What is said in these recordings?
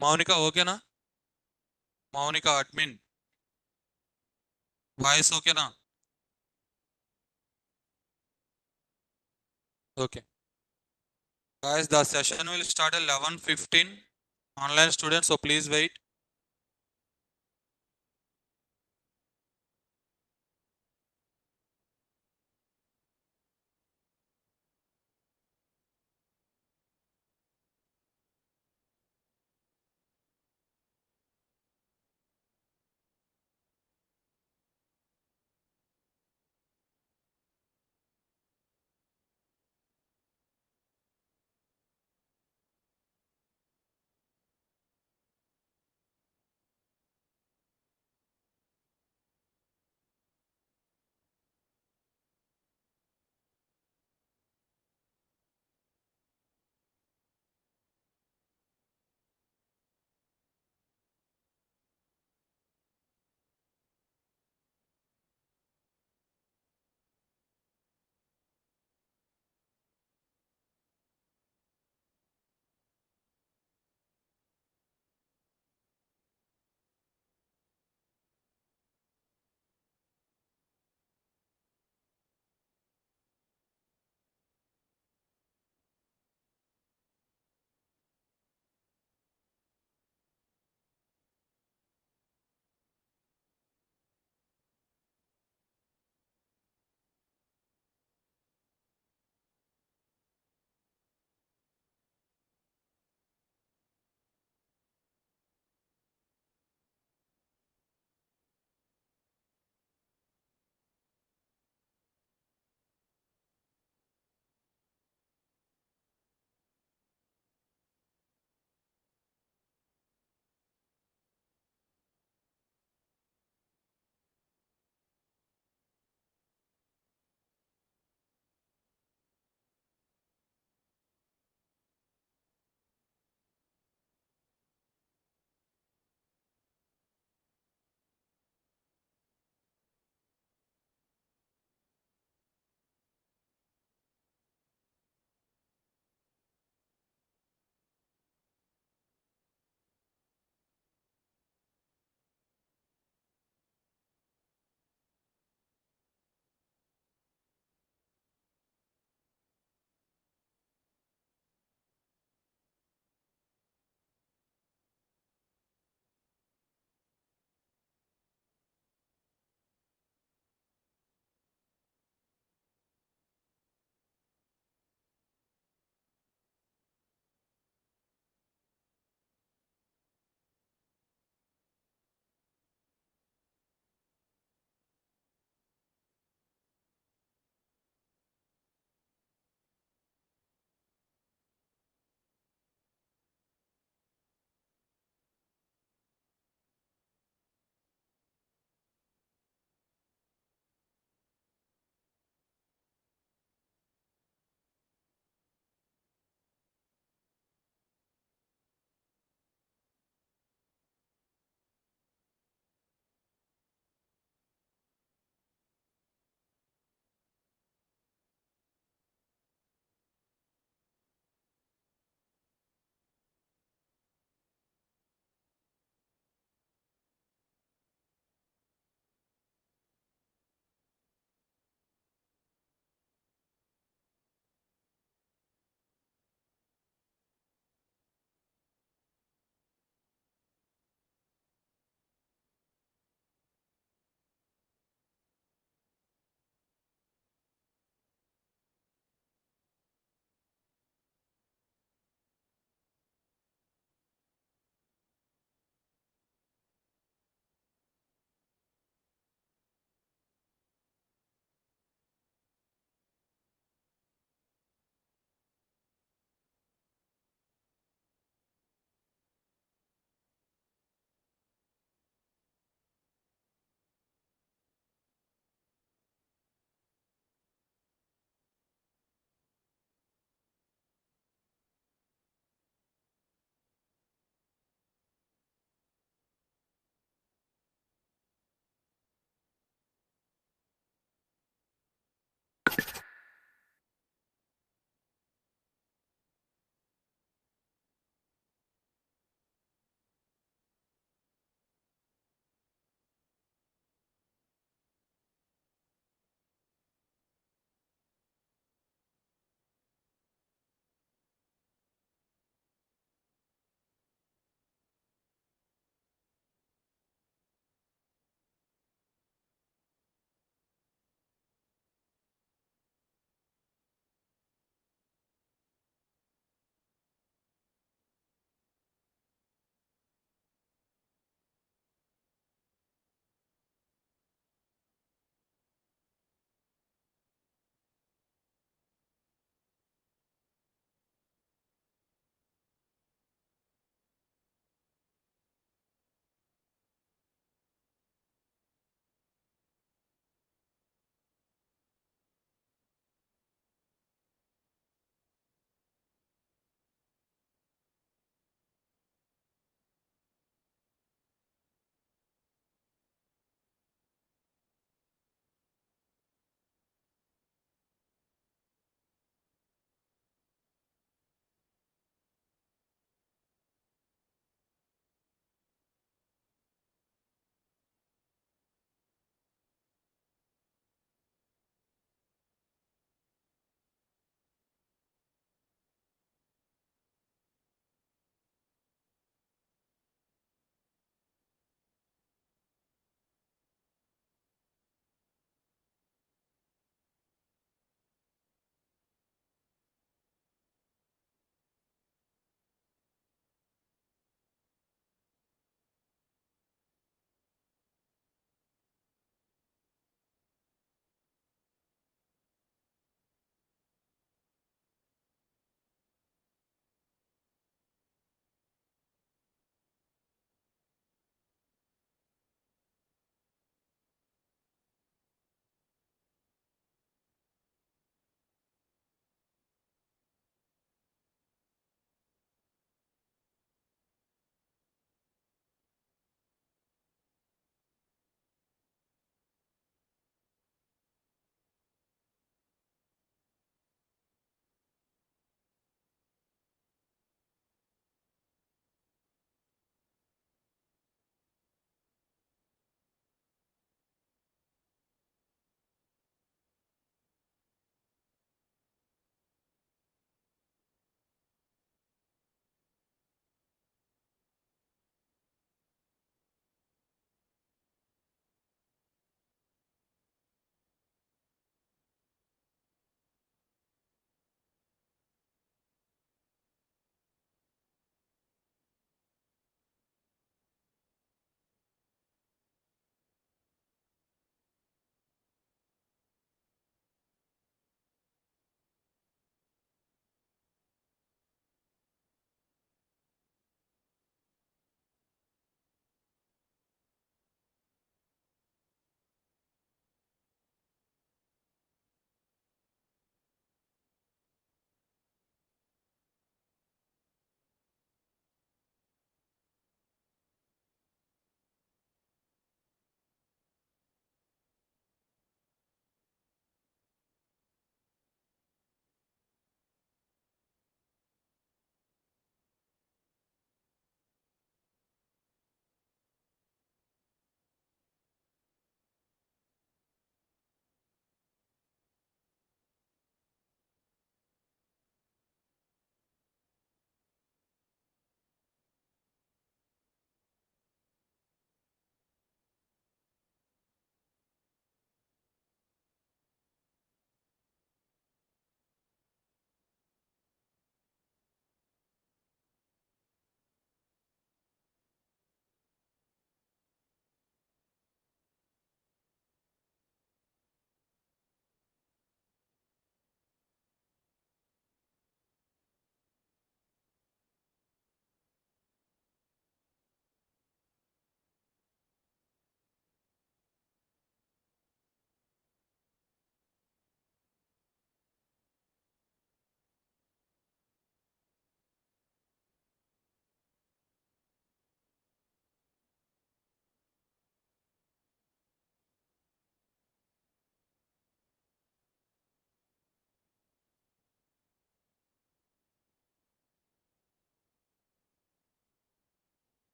మౌనిక ఓకేనా? Mounika admin voice ఓకేనా? Okay. Guys, the session will start at 11:15. Online students, so please wait.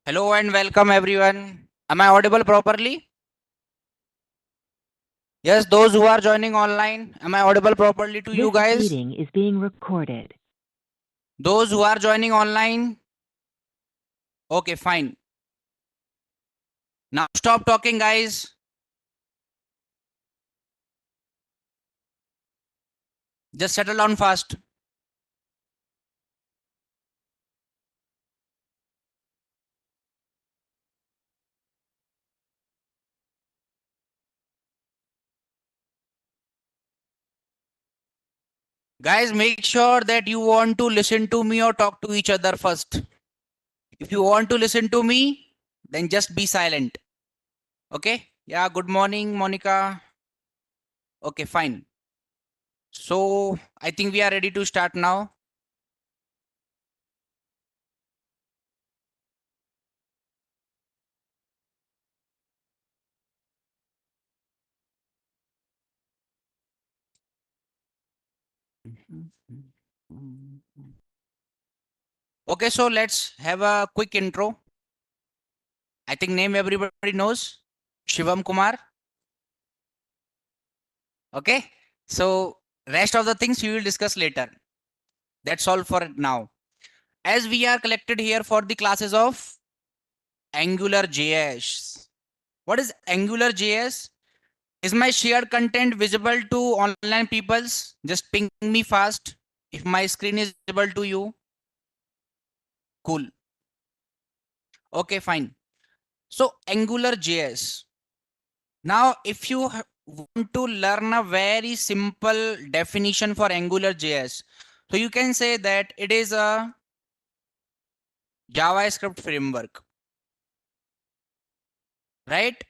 Hello and welcome everyone. Am I audible properly? Yes, those who are joining online, am I audible properly to you This guys? meeting is being recorded. Those who are joining online, okay, fine. Now stop talking, guys. Just settle down fast. Guys, make sure that you want to listen to me or talk to each other first. If you want to listen to me, then just be silent. Okay? Yeah, good morning, Monica. Okay, fine. So, I think we are ready to start now. Okay, so let's have a quick intro. I think name everybody knows. Shivam Kumar. Okay. So rest of the things we will discuss later. That's all for now. As we are collected here for the classes of Angular JS. What is Angular JS? Is my shared content visible to online peoples? Just ping me fast. If my screen is visible to you, cool. Okay, fine. So Angular JS. Now, if you want to learn a very simple definition for Angular JS, so you can say that it is a JavaScript framework, right?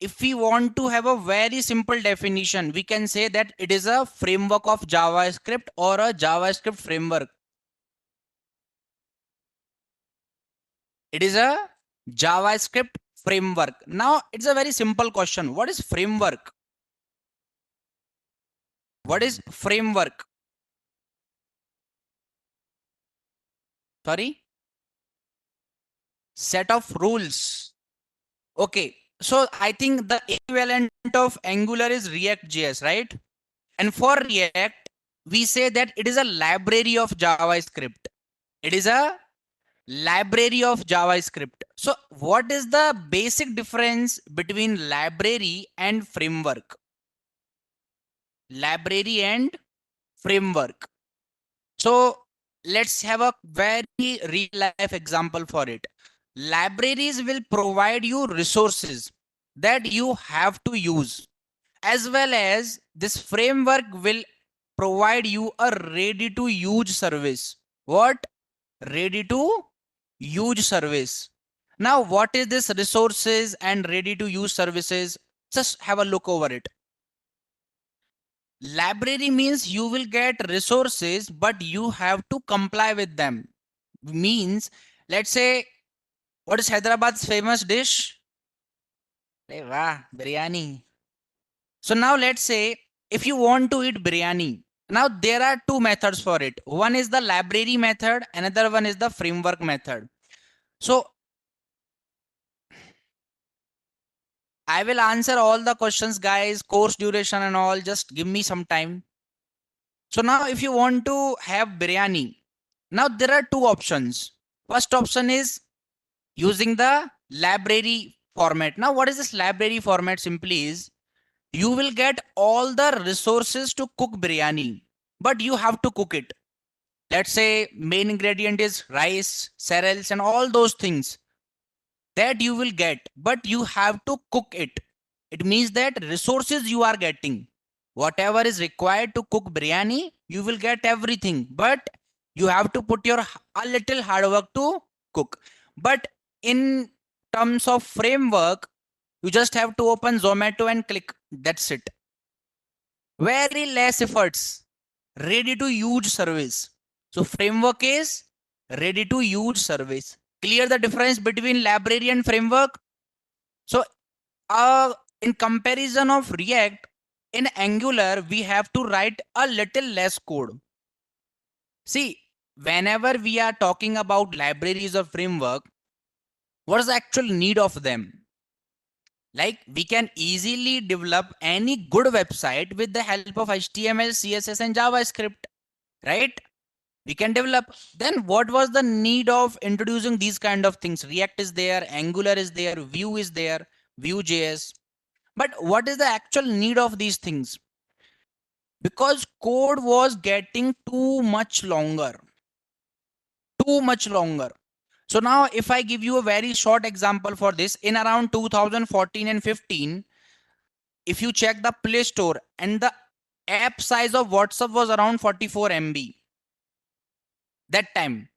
If we want to have a very simple definition, we can say that it is a framework of JavaScript or a JavaScript framework. It is a JavaScript framework. Now, it's a very simple question. What is framework? What is framework? Sorry? Set of rules. Okay, so I think the equivalent of Angular is React.js, right? And for React, we say that it is a library of JavaScript. It is a library of JavaScript. So what is the basic difference between library and framework? Library and framework. So let's have a very real life example for it. Libraries will provide you resources that you have to use, as well as this framework will provide you a ready to use service. What? Ready to use service. Now, what is this resources and ready to use services? Just have a look over it. Library means you will get resources, but you have to comply with them. Means, let's say, what is Hyderabad's famous dish? Hey, wow, biryani. So now let's say if you want to eat biryani, now there are two methods for it. One is the library method, another one is the framework method. So I will answer all the questions, guys, course duration and all. Just give me some time. So now if you want to have biryani, now there are two options. First option is using the library format. Now what is this library format? Simply is you will get all the resources to cook biryani, but you have to cook it. Let's say main ingredient is rice, cereals and all those things that you will get, but you have to cook it. It means that resources you are getting, whatever is required to cook biryani, you will get everything, but you have to put your a little hard work to cook. But in terms of framework, you just have to open Zomato and click. That's it. Very less efforts. Ready to use service. So framework is ready to use service. Clear the difference between library and framework? So in comparison of React, in Angular, we have to write a little less code. See, whenever we are talking about libraries or framework, What is the actual need of them? Like we can easily develop any good website with the help of HTML, CSS and JavaScript, right? We can develop. Then what was the need of introducing these kind of things? React is there, Angular is there, Vue is there, Vue.js. But what is the actual need of these things? Because code was getting too much longer. Too much longer. So now if I give you a very short example for this, in around 2014 and 15, if you check the Play Store, and the app size of WhatsApp was around 44 MB that time.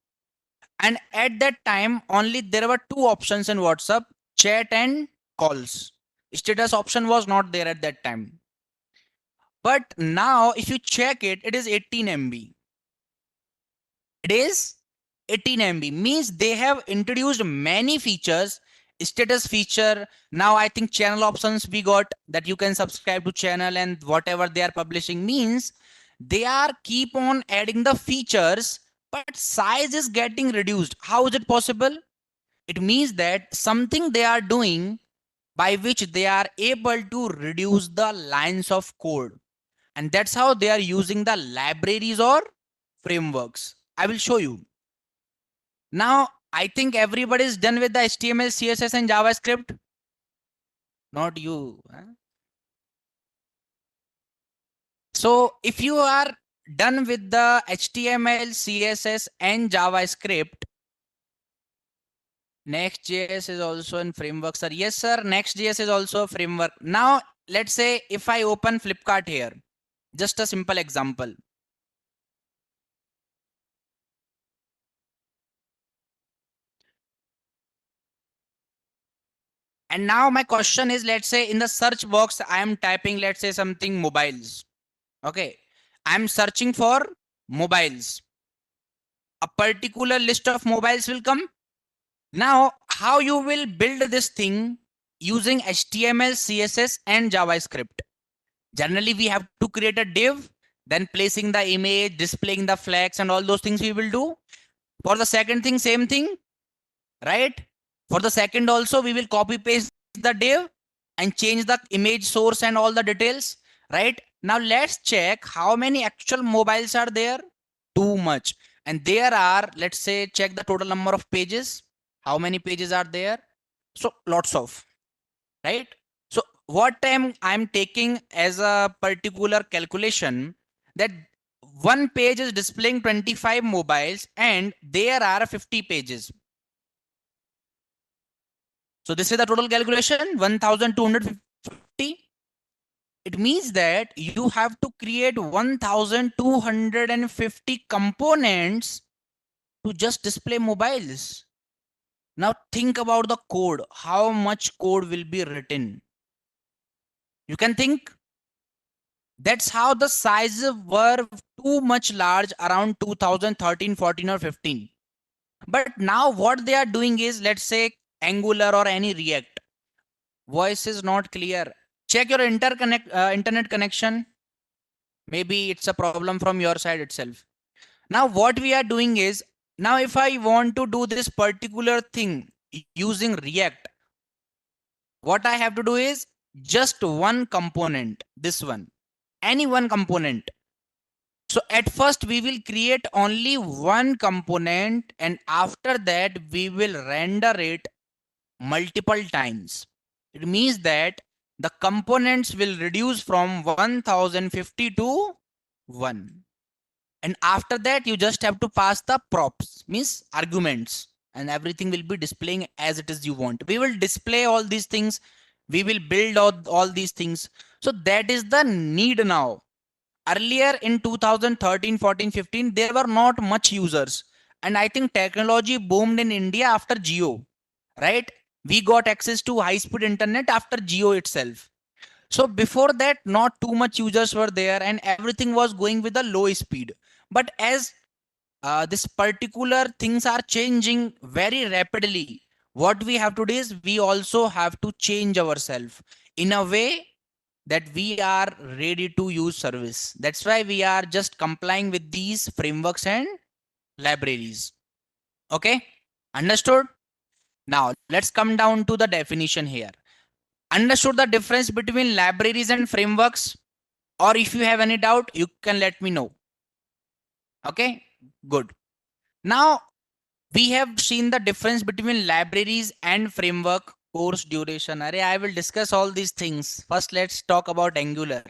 And at that time, only there were two options in WhatsApp, chat and calls. Status option was not there at that time. But now if you check it, it is 18 MB. It is 18 MB, means they have introduced many features. Status feature, now I think channel options we got, that you can subscribe to channel and whatever they are publishing, means they are keep on adding the features, but size is getting reduced. How is it possible? It means that something they are doing by which they are able to reduce the lines of code, and that's how they are using the libraries or frameworks. I will show you. Now, I think everybody is done with the HTML, CSS and JavaScript. Not you. Huh? So if you are done with the HTML, CSS and JavaScript, Next.js is also in framework, sir. Yes, sir. Next.js is also a framework. Now, let's say if I open Flipkart here, just a simple example. And now my question is, let's say in the search box, I am typing, let's say something mobiles. Okay. I'm searching for mobiles. A particular list of mobiles will come. Now, how you will build this thing using HTML, CSS and JavaScript? Generally, we have to create a div, then placing the image, displaying the flags and all those things we will do. For the second thing, same thing, right? For the second also, we will copy paste the div and change the image source and all the details, right? Now let's check how many actual mobiles are there. Too much. And there are, let's say, check the total number of pages. How many pages are there? So lots of, right? So what time I'm taking as a particular calculation, that one page is displaying 25 mobiles and there are 50 pages. So this is the total calculation, 1250. It means that you have to create 1250 components to just display mobiles. Now think about the code. How much code will be written? You can think. That's how the sizes were too much large around 2013, 14 or 15. But now what they are doing is, let's say Angular or any React. Voice is not clear. Check your internet connection. Maybe it's a problem from your side itself. Now what we are doing is, now if I want to do this particular thing using React, what I have to do is just one component, this one, any one component. So at first we will create only one component, and after that we will render it multiple times. It means that the components will reduce from 1050 to 1. And after that you just have to pass the props, means arguments, and everything will be displaying as it is you want. We will display all these things. We will build all these things. So that is the need now. Earlier in 2013, 14, 15, there were not much users. And I think technology boomed in India after Jio, right? We got access to high speed internet after Jio itself. So before that, not too much users were there and everything was going with a low speed. But as this particular things are changing very rapidly, what we have to do is we also have to change ourselves in a way that we are ready to use service. That's why we are just complying with these frameworks and libraries. Okay, understood? Now let's come down to the definition here. Understood the difference between libraries and frameworks? Or if you have any doubt, you can let me know. Okay, good. Now we have seen the difference between libraries and framework. Course duration. I will discuss all these things. First, let's talk about Angular.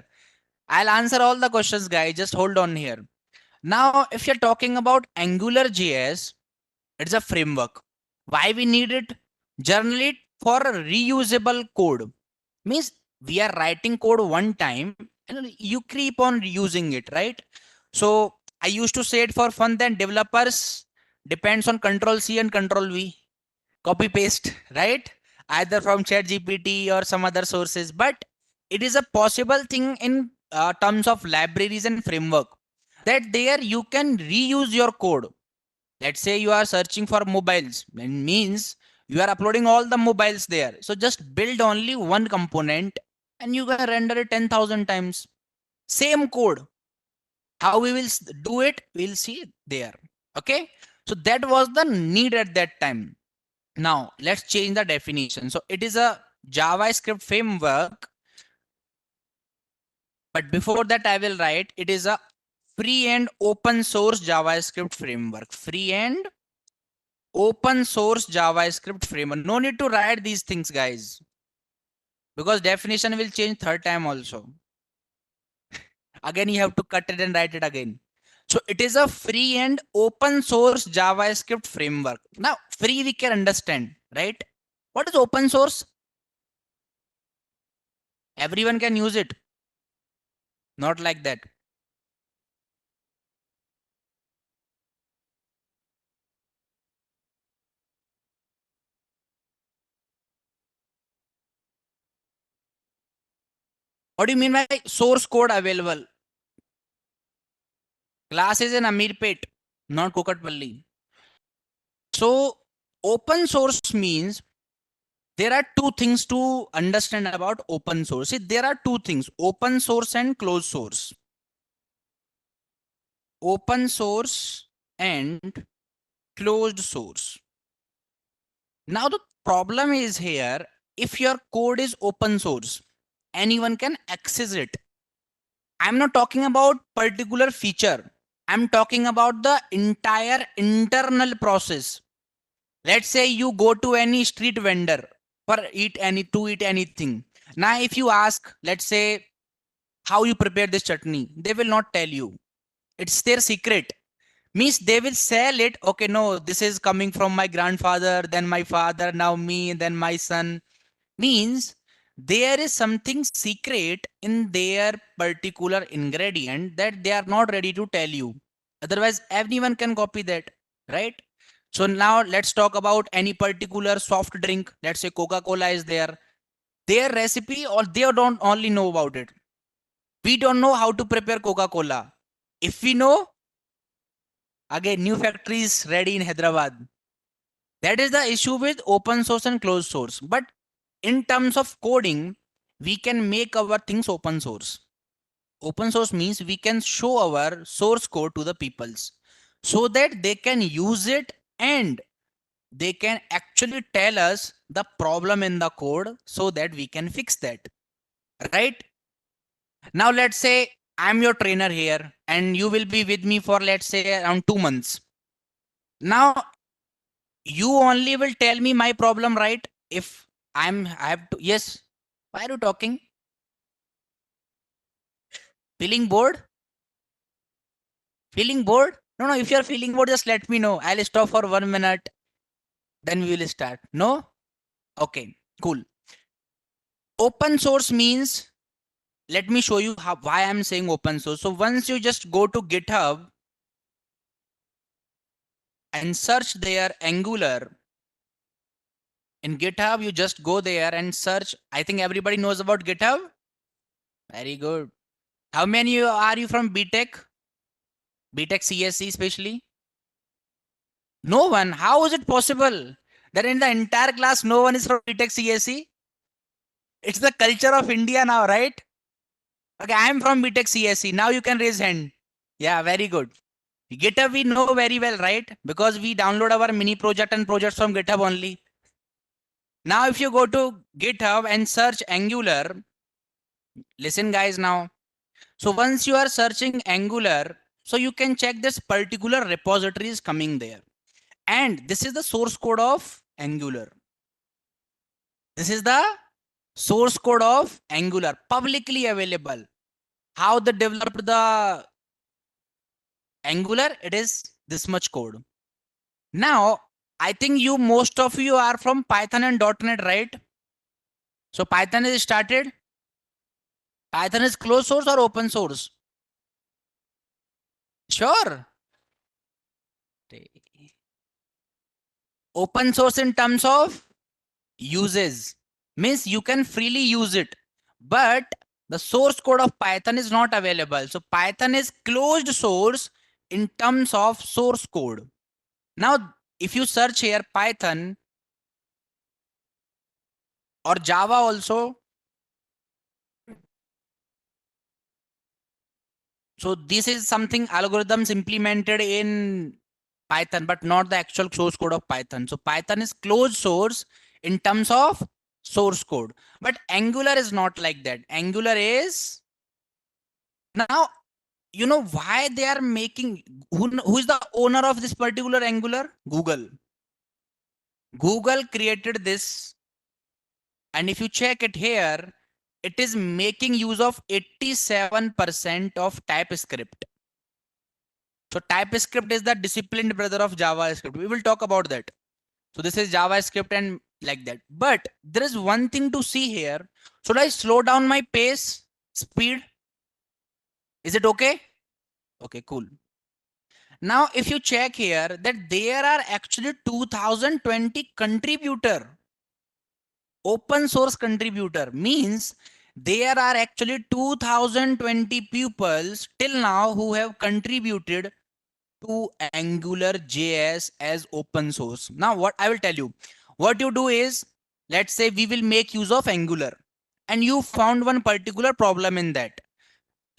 I'll answer all the questions, guys. Just hold on here. Now, if you're talking about Angular JS, it's a framework. Why we need it? Generally for reusable code. Means we are writing code one time and you keep on reusing it, right? So I used to say it for fun, then developers depends on control C and control V. Copy paste, right? Either from ChatGPT or some other sources. But it is a possible thing in terms of libraries and framework, that there you can reuse your code. Let's say you are searching for mobiles, it means you are uploading all the mobiles there. So just build only one component and you can render it 10,000 times. Same code. How we will do it, we'll see there. Okay. So that was the need at that time. Now let's change the definition. So it is a JavaScript framework. But before that, I will write it is a free and open source JavaScript framework. Free and open source JavaScript framework. No need to write these things, guys, because definition will change third time also. Again, you have to cut it and write it again. So it is a free and open source JavaScript framework. Now, free we can understand, right? What is open source? Everyone can use it. Not like that. What do you mean by source code available? Class is in Amirpet, not Kukatpalli. So open source means there are two things to understand about open source. See, there are two things, open source and closed source. Open source and closed source. Now the problem is here, if your code is open source, anyone can access it. I'm not talking about particular feature. I'm talking about the entire internal process. Let's say you go to any street vendor for eat anything. Now, if you ask, let's say, how you prepare this chutney, they will not tell you. It's their secret. Means they will sell it. Okay, no, this is coming from my grandfather, then my father, now me, then my son. Means there is something secret in their particular ingredient that they are not ready to tell you. Otherwise, everyone can copy that, right? So now let's talk about any particular soft drink. Let's say Coca-Cola is there. Their recipe, or they don't only know about it. We don't know how to prepare Coca-Cola. If we know, again, new factories ready in Hyderabad. That is the issue with open source and closed source. But in terms of coding, we can make our things open source. Open source means we can show our source code to the peoples so that they can use it and they can actually tell us the problem in the code so that we can fix that, right? Now let's say I'm your trainer here and you will be with me for, let's say, around 2 months. Now you only will tell me my problem, right? If I have to, yes. Why are you talking? Feeling bored? Feeling bored? No, if you're feeling bored, just let me know. I'll stop for 1 minute. Then we will start. No? Okay, cool. Open source means, let me show you why I'm saying open source. So once you just go to GitHub and search there Angular. In GitHub, you just go there and search. I think everybody knows about GitHub. Very good. How many are you from BTech? BTech CSE especially? No one. How is it possible that in the entire class, no one is from BTech CSE? It's the culture of India now, right? Okay, I am from BTech CSE. Now you can raise hand. Yeah, very good. GitHub we know very well, right? Because we download our mini project and projects from GitHub only. Now, if you go to GitHub and search Angular, listen guys now. So once you are searching Angular, so you can check this particular repository is coming there. And this is the source code of Angular. This is the source code of Angular, publicly available. How they developed the Angular? It is this much code. Now, I think most of you are from Python and .NET, right? So Python is started. Python is closed source or open source? Sure. Open source in terms of uses means you can freely use it, but the source code of Python is not available. So Python is closed source in terms of source code. Now, if you search here Python or Java also, so this is something algorithms implemented in Python, but not the actual source code of Python. So Python is closed source in terms of source code, but Angular is not like that. Angular is, now you know why they are making, who is the owner of this particular Angular? Google created this, and if you check it here, it is making use of 87% of TypeScript. So TypeScript is the disciplined brother of JavaScript. We will talk about that. So this is JavaScript and like that. But there is one thing to see here. Should I slow down my pace, speed? Is it okay? Okay, cool. Now, if you check here that there are actually 2020 contributor, open source contributor means there are actually 2020 pupils till now who have contributed to Angular JS as open source. Now, what I will tell you, what you do is, let's say we will make use of Angular and you found one particular problem in that.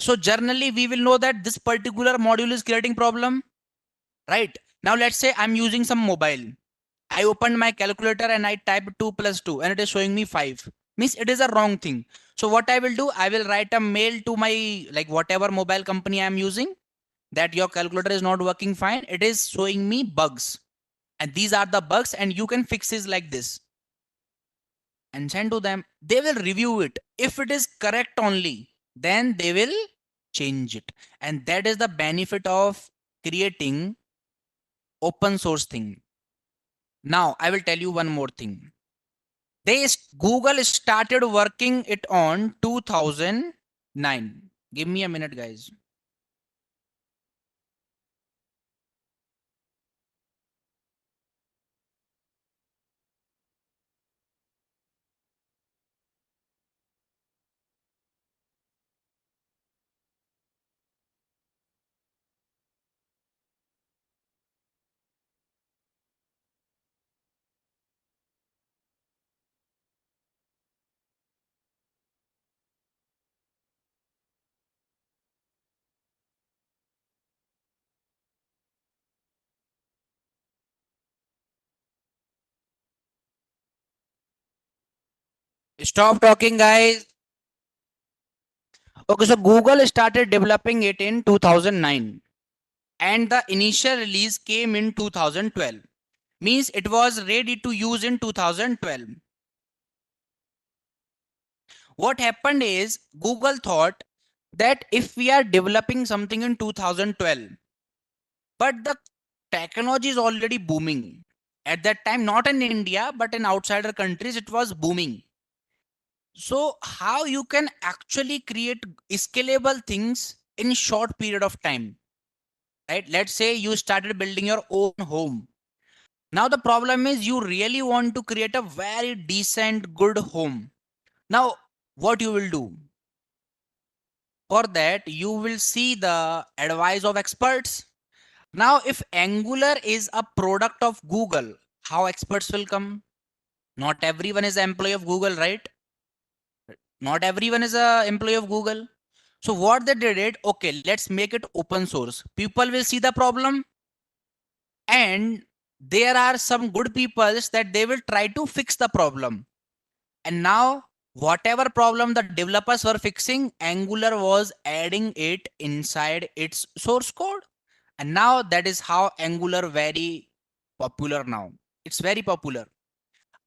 So generally we will know that this particular module is creating problem, right? Now, let's say I'm using some mobile. I opened my calculator and I typed 2 plus 2 and it is showing me 5. Means it is a wrong thing. So what I will do, I will write a mail to my, like whatever mobile company I am using, that your calculator is not working fine. It is showing me bugs. And these are the bugs and you can fix it like this. And send to them. They will review it. If it is correct only, then they will change it. And that is the benefit of creating open source thing. Now, I will tell you one more thing. Google started working it on 2009. Give me a minute, guys. Stop talking, guys. Okay, so Google started developing it in 2009 and the initial release came in 2012. Means it was ready to use in 2012. What happened is Google thought that if we are developing something in 2012, but the technology is already booming. At that time, not in India, but in outsider countries, it was booming. So how you can actually create scalable things in short period of time, right? Let's say you started building your own home. Now the problem is you really want to create a very decent, good home. Now, what you will do? For that, you will see the advice of experts. Now, if Angular is a product of Google, how experts will come? Not everyone is an employee of Google, right? Not everyone is an employee of Google. So what they did, okay, let's make it open source. People will see the problem and there are some good peoples that they will try to fix the problem. And now whatever problem the developers were fixing, Angular was adding it inside its source code. And now that is how Angular very popular now. It's very popular.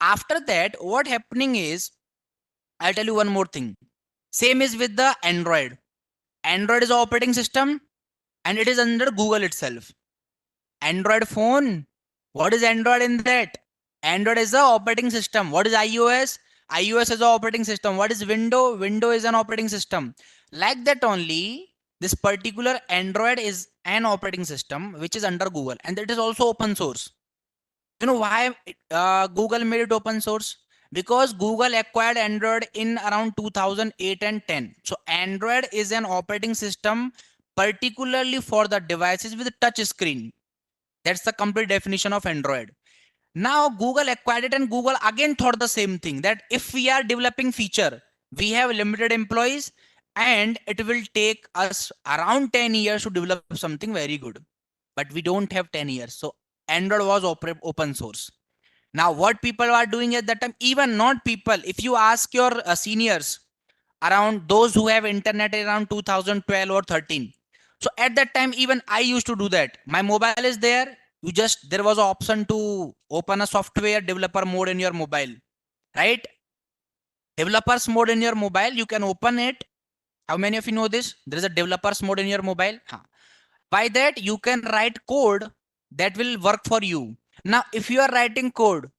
After that, what happening is, I'll tell you one more thing. Same is with the Android. Android is operating system and it is under Google itself. Android phone. What is Android in that? Android is the operating system. What is iOS? iOS is the operating system. What is Windows? Windows is an operating system. Like that only, this particular Android is an operating system which is under Google, and it is also open source. You know why Google made it open source? Because Google acquired Android in around 2008 and 10. So Android is an operating system particularly for the devices with touch screen. That's the complete definition of Android. Now Google acquired it, and Google again thought the same thing, that if we are developing feature, we have limited employees and it will take us around 10 years to develop something very good. But we don't have 10 years. So Android was open source. Now what people are doing at that time, even not people, if you ask your seniors around, those who have internet around 2012 or 13, so at that time even I used to do that. My mobile is there, you just, there was an option to open a software developer mode in your mobile, right? Developers mode in your mobile, you can open it. How many of you know this? There is a developers mode in your mobile. By that you can write code that will work for you. Now if you are writing code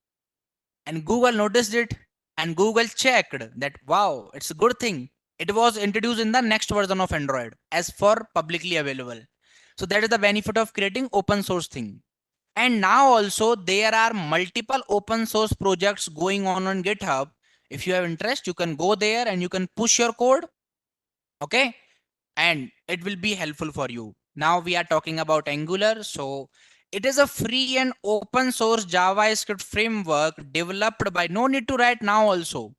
and Google noticed it and Google checked that, wow, it's a good thing, it was introduced in the next version of Android as for publicly available. So that is the benefit of creating open source thing. And now also there are multiple open source projects going on GitHub. If you have interest, you can go there and you can push your code, okay, and it will be helpful for you. Now we are talking about Angular. So it is a free and open source JavaScript framework developed by, no need to write now also.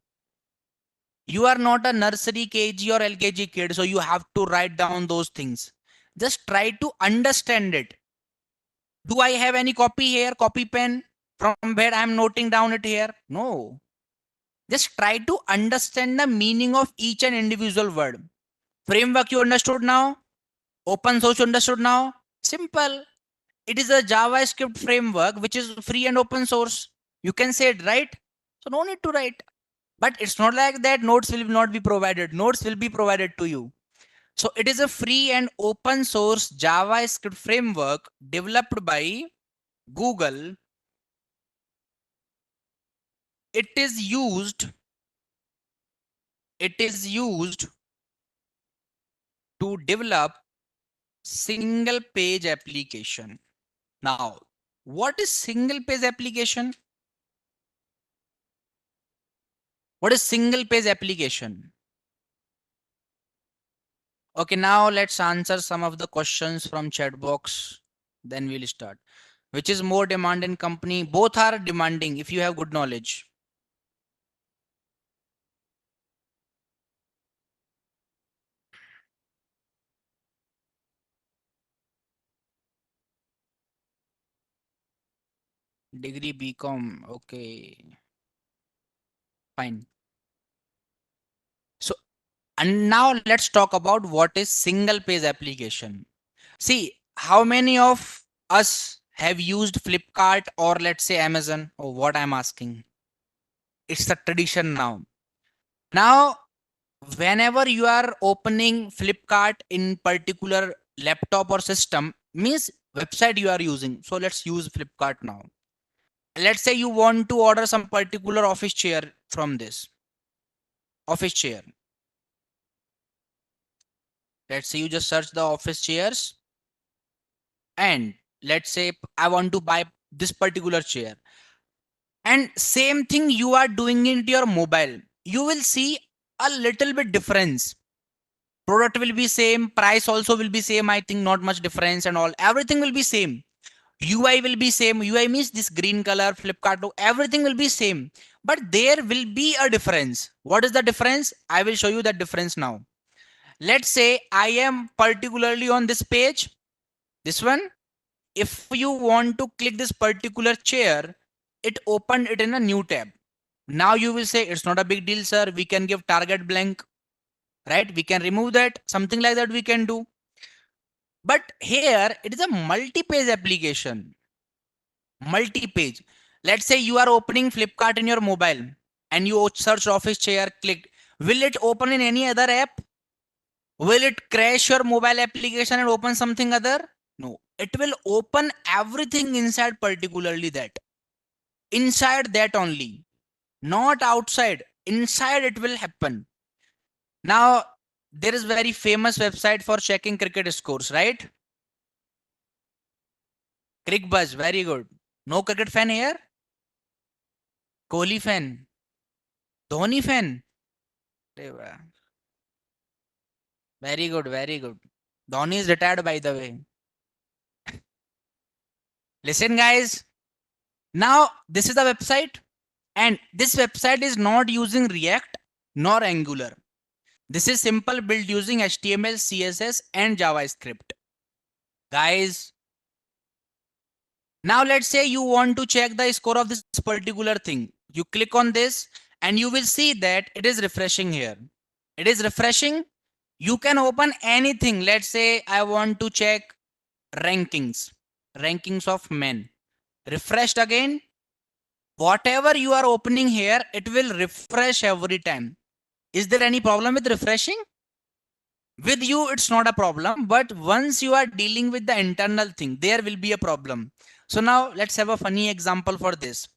You are not a nursery KG or LKG kid, so you have to write down those things. Just try to understand it. Do I have any copy here, copy pen from where I'm noting down it here? No. Just try to understand the meaning of each and individual word. Framework you understood now? Open source you understood now? Simple. It is a JavaScript framework which is free and open source. You can say it, right? So no need to write. But it's not like that notes will not be provided. Notes will be provided to you. So it is a free and open source JavaScript framework developed by Google. It is used to develop single page application. Now, what is single page application? What is single page application? Okay, now let's answer some of the questions from chat box. Then we'll start. Which is more demanding company? Both are demanding if you have good knowledge. Degree BCom. Okay, fine. So, and now let's talk about what is single page application. See, how many of us have used Flipkart or let's say Amazon, or what I'm asking? It's a tradition now. Now, whenever you are opening Flipkart in particular laptop or system, means website you are using. So let's use Flipkart now. Let's say you want to order some particular office chair from this office chair. Let's say you just search the office chairs, and let's say I want to buy this particular chair. And same thing you are doing into your mobile. You will see a little bit difference. Product will be same, price also will be same, I think not much difference and all. Everything will be same. UI will be same. UI means this green color, Flipkart logo, everything will be same. But there will be a difference. What is the difference? I will show you that difference now. Let's say I am particularly on this page, this one, if you want to click this particular chair, it opened it in a new tab. Now you will say it's not a big deal, sir. We can give target blank, right? We can remove that, something like that we can do. But here it is a multi-page application. Multi-page. Let's say you are opening Flipkart in your mobile and you search office chair, clicked. Will it open in any other app? Will it crash your mobile application and open something other? No. It will open everything inside, particularly that. Inside that only. Not outside. Inside it will happen. Now, there is very famous website for checking cricket scores, right? CrickBuzz, very good. No cricket fan here? Kohli fan? Dhoni fan? Arey wah. Very good, very good. Dhoni is retired, by the way. Listen, guys. Now, this is the website, and this website is not using React nor Angular. This is simple built using HTML, CSS, and JavaScript. Guys, now let's say you want to check the score of this particular thing. You click on this, and you will see that it is refreshing here. It is refreshing. You can open anything. Let's say I want to check rankings of men. Refreshed again. Whatever you are opening here, it will refresh every time. Is there any problem with refreshing? With you, it's not a problem, but once you are dealing with the internal thing, there will be a problem. So now let's have a funny example for this.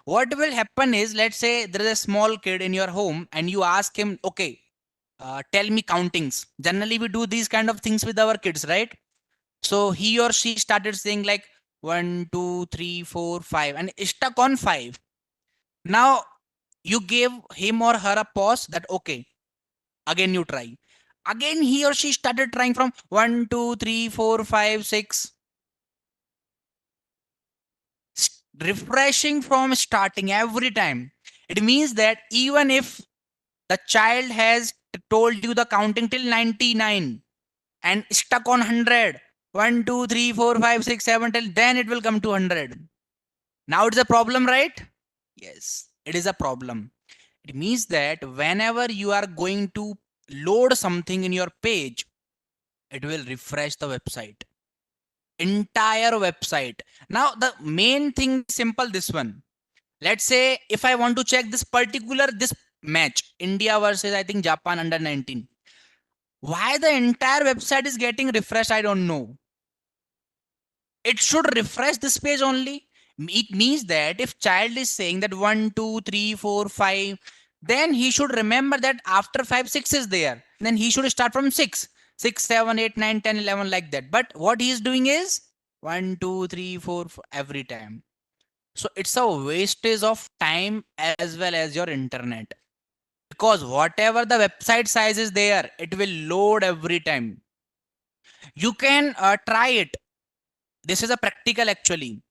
What will happen is, let's say there is a small kid in your home and you ask him, okay, tell me countings. Generally, we do these kind of things with our kids, right? So he or she started saying like 1, 2, 3, 4, 5 and stuck on 5. Now you gave him or her a pause that, okay, again you try. Again he or she started trying from 1, 2, 3, 4, 5, 6. Refreshing from starting every time. It means that even if the child has told you the counting till 99 and stuck on 100, 1, 2, 3, 4, 5, 6, 7, till then it will come to 100. Now it's a problem, right? Yes, it is a problem. It means that whenever you are going to load something in your page, it will refresh the website, entire website. Now the main thing is simple, this one. Let's say if I want to check this particular this match, India versus I think Japan under 19. Why the entire website is getting refreshed, I don't know. It should refresh this page only. It means that if child is saying that 1, 2, 3, 4, 5, then he should remember that after 5, 6 is there. Then he should start from 6, 6, 7, 8, 9, 10, 11 like that. But what he is doing is 1, 2, 3, 4 every time. So it's a wastage of time as well as your internet. Because whatever the website size is there, it will load every time. You can try it. This is a practical actually.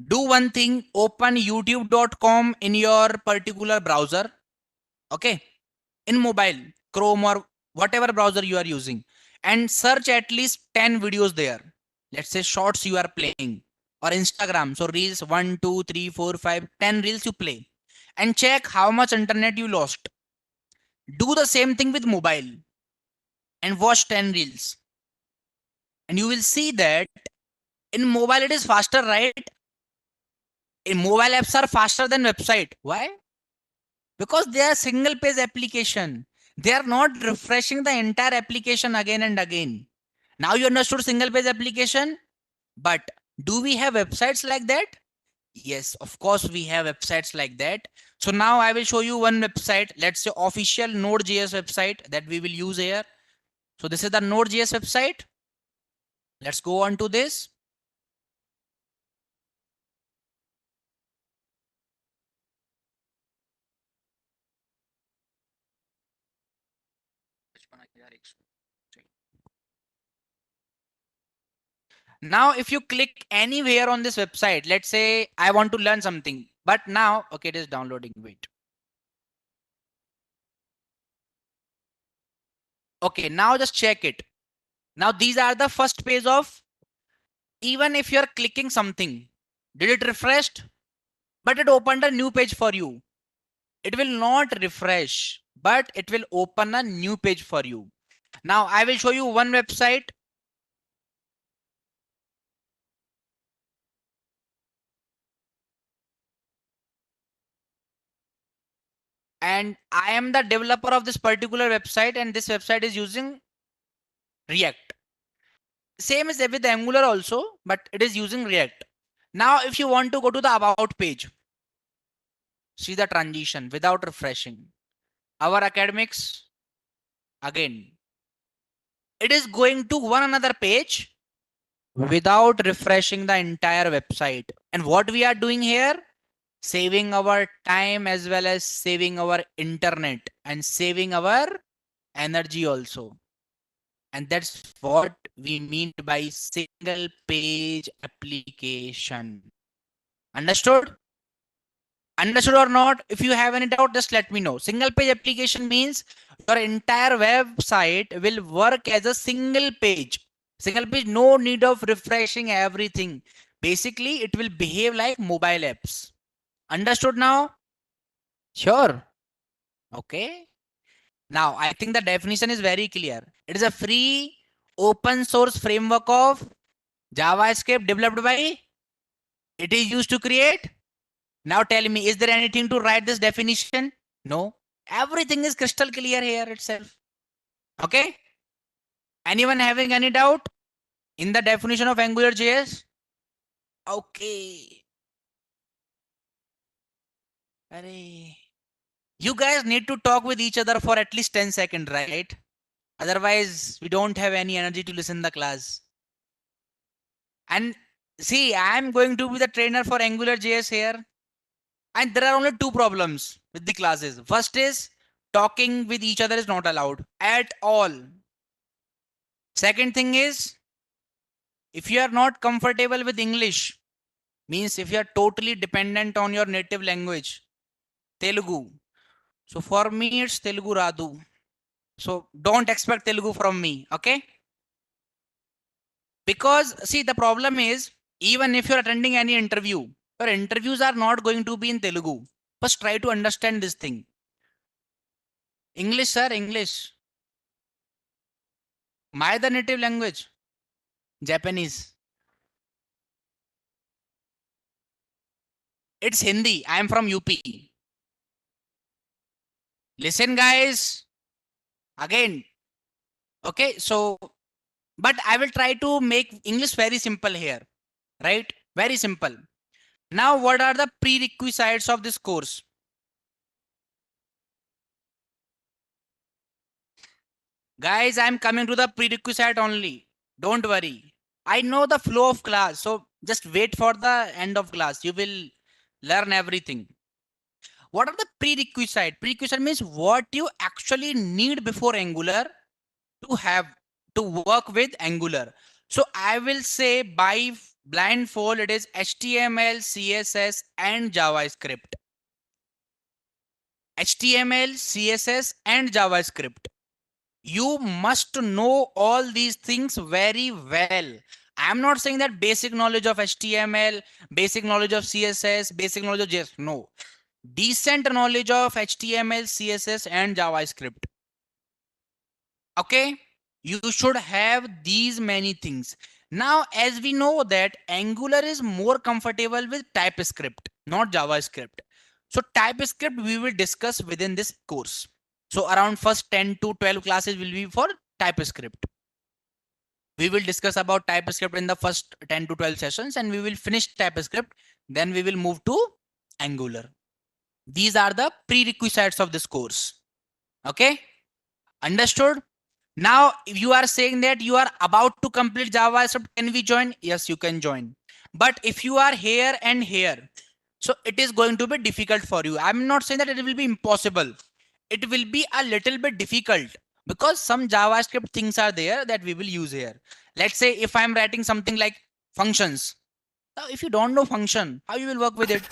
Do one thing, open youtube.com in your particular browser, okay, in mobile, Chrome or whatever browser you are using, and search at least 10 videos there. Let's say shorts you are playing, or Instagram, so reels 1, 2, 3, 4, 5, 10 reels you play, and check how much internet you lost. Do the same thing with mobile and watch 10 reels, and you will see that in mobile it is faster, right? In mobile apps are faster than website. Why? Because they are single page application. They are not refreshing the entire application again and again. Now you understood single page application. But do we have websites like that? Yes, of course we have websites like that. So now I will show you one website. Let's say official Node.js website that we will use here. So this is the Node.js website. Let's go on to this. Now, if you click anywhere on this website, let's say I want to learn something, but now, okay, it is downloading. Wait. Okay, now just check it. Now, these are the first page of even if you're clicking something, did it refreshed? But it opened a new page for you. It will not refresh, but it will open a new page for you. Now I will show you one website. And I am the developer of this particular website, and this website is using React. Same as with Angular also, but it is using React. Now, if you want to go to the about page, see the transition without refreshing. Our academics, again, it is going to one another page without refreshing the entire website. And what we are doing here, saving our time as well as saving our internet and saving our energy also. And that's what we mean by single page application. Understood? Understood or not? If you have any doubt, just let me know. Single page application means your entire website will work as a single page. Single page, no need of refreshing everything. Basically, it will behave like mobile apps. Understood now? Sure. Okay. Now, I think the definition is very clear. It is a free open source framework of JavaScript developed by, it is used to create. Now tell me, is there anything to write this definition? No. Everything is crystal clear here itself. Okay. Anyone having any doubt in the definition of AngularJS? Okay. Arey. You guys need to talk with each other for at least 10 seconds, right? Otherwise, we don't have any energy to listen the class. And see, I'm going to be the trainer for AngularJS here. And there are only two problems with the classes. First is talking with each other is not allowed at all. Second thing is, if you are not comfortable with English, means if you are totally dependent on your native language, Telugu. So for me, it's Telugu Radu. So don't expect Telugu from me, okay? Because see, the problem is, even if you're attending any interview, your interviews are not going to be in Telugu. First try to understand this thing. English, sir, English. My the native language. Japanese. It's Hindi. I am from UP. Listen, guys. Again. Okay, so, but I will try to make English very simple here. Right? Very simple. Now, what are the prerequisites of this course? Guys, I'm coming to the prerequisite only. Don't worry. I know the flow of class. So just wait for the end of class. You will learn everything. What are the prerequisite? Prerequisite means what you actually need before Angular to have to work with Angular. So I will say by blindfold, it is HTML, CSS, and JavaScript. HTML, CSS, and JavaScript. You must know all these things very well. I'm not saying that basic knowledge of HTML, basic knowledge of CSS, basic knowledge of JS. No. Decent knowledge of HTML, CSS, and JavaScript. Okay? You should have these many things. Now, as we know that Angular is more comfortable with TypeScript, not JavaScript. So TypeScript we will discuss within this course. So around first 10 to 12 classes will be for TypeScript. We will discuss about TypeScript in the first 10 to 12 sessions, and we will finish TypeScript. Then we will move to Angular. These are the prerequisites of this course. Okay? Understood? Now, if you are saying that you are about to complete JavaScript, can we join? Yes, you can join. But if you are here and here, so it is going to be difficult for you. I'm not saying that it will be impossible. It will be a little bit difficult because some JavaScript things are there that we will use here. Let's say if I'm writing something like functions. Now, if you don't know function, how you will work with it?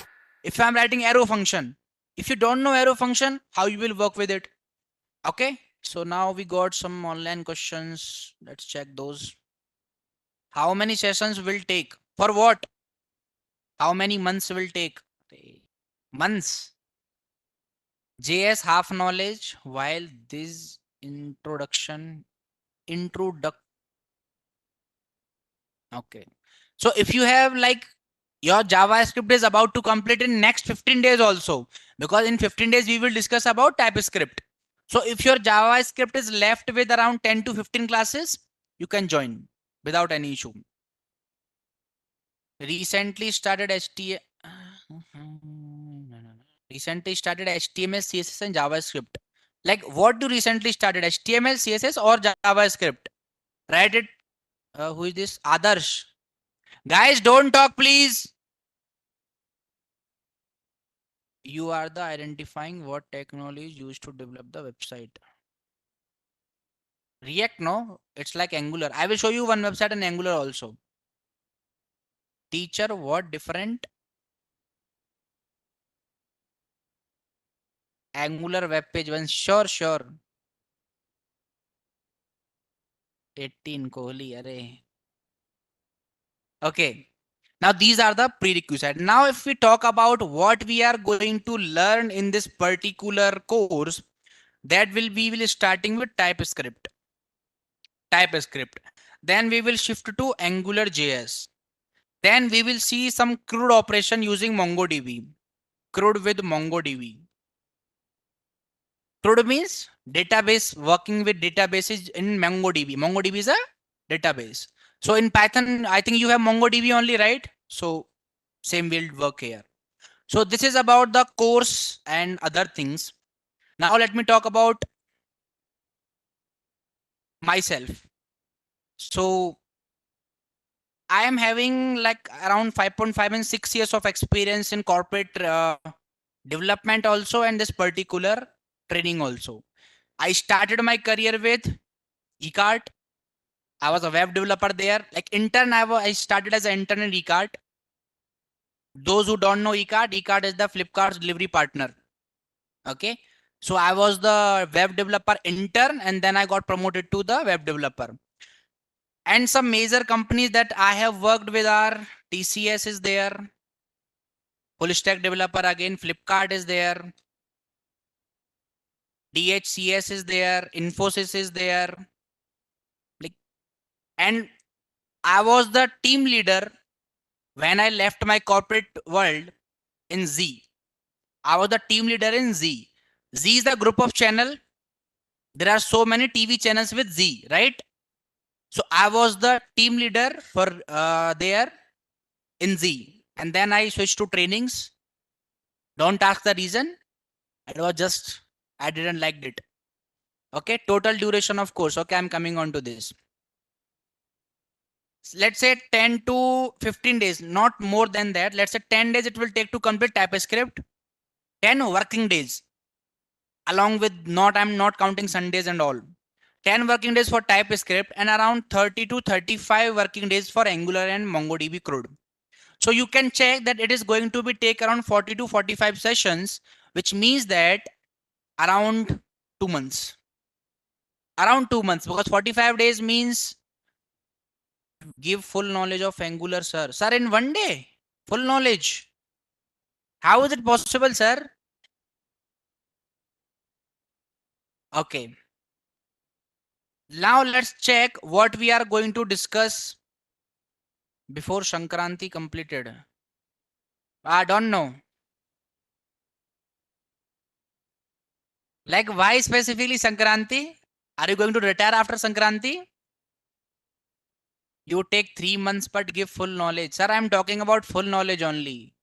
If I'm writing arrow function, if you don't know arrow function, how you will work with it? Okay. So now we got some online questions. Let's check those. How many sessions will take? For what? How many months will take? Months. JS half knowledge, while this introduct. Okay. So if you have like your JavaScript is about to complete in next 15 days also, because in 15 days we will discuss about TypeScript. So if your JavaScript is left with around 10 to 15 classes, you can join without any issue. Recently started Recently started HTML, CSS and JavaScript. Like what do recently started? HTML, CSS or JavaScript? Write it. Who is this? Adarsh. Guys, don't talk, please. You are the identifying what technology is used to develop the website. React, no? It's like Angular. I will show you one website in Angular also. Teacher, what different Angular web page one? Sure, sure. 18 Kohli, array. Okay. Now these are the prerequisites. Now if we talk about what we are going to learn in this particular course, that will we will starting with TypeScript. Then we will shift to Angular JS. Then we will see some CRUD operation using MongoDB. CRUD with MongoDB. CRUD means database, working with databases in MongoDB. MongoDB is a database. So in Python, I think you have MongoDB only, right? So same will work here. So this is about the course and other things. Now let me talk about myself. So I am having like around 5.5 and 6 years of experience in corporate development also, and this particular training also. I started my career with eCart. I was a web developer there. Like intern, I started as an intern in eCart. Those who don't know eCart, eCart is the Flipkart's delivery partner. Okay. So I was the web developer intern, and then I got promoted to the web developer. And some major companies that I have worked with are TCS is there, full stack developer again, Flipkart is there, DHCS is there, Infosys is there. Like, and I was the team leader when I left my corporate world in Z. I was the team leader in Z. Z is the group of channel. There are so many TV channels with Z, right? So I was the team leader for there in Z. And then I switched to trainings. Don't ask the reason. It was just, I didn't like it. Okay, total duration of course. Okay, I'm coming on to this. Let's say 10 to 15 days, not more than that. Let's say 10 days it will take to complete TypeScript. 10 working days, along with I'm not counting Sundays and all. 10 working days for TypeScript and around 30 to 35 working days for Angular and MongoDB CRUD. So you can check that it is going to be take around 40 to 45 sessions, which means that around 2 months. Around 2 months, because 45 days means give full knowledge of Angular, sir. Sir, in one day, full knowledge. How is it possible, sir? Okay. Now let's check what we are going to discuss before Sankranti completed. I don't know. Like why specifically Sankranti? Are you going to retire after Sankranti? You take 3 months but give full knowledge. Sir, I'm talking about full knowledge only.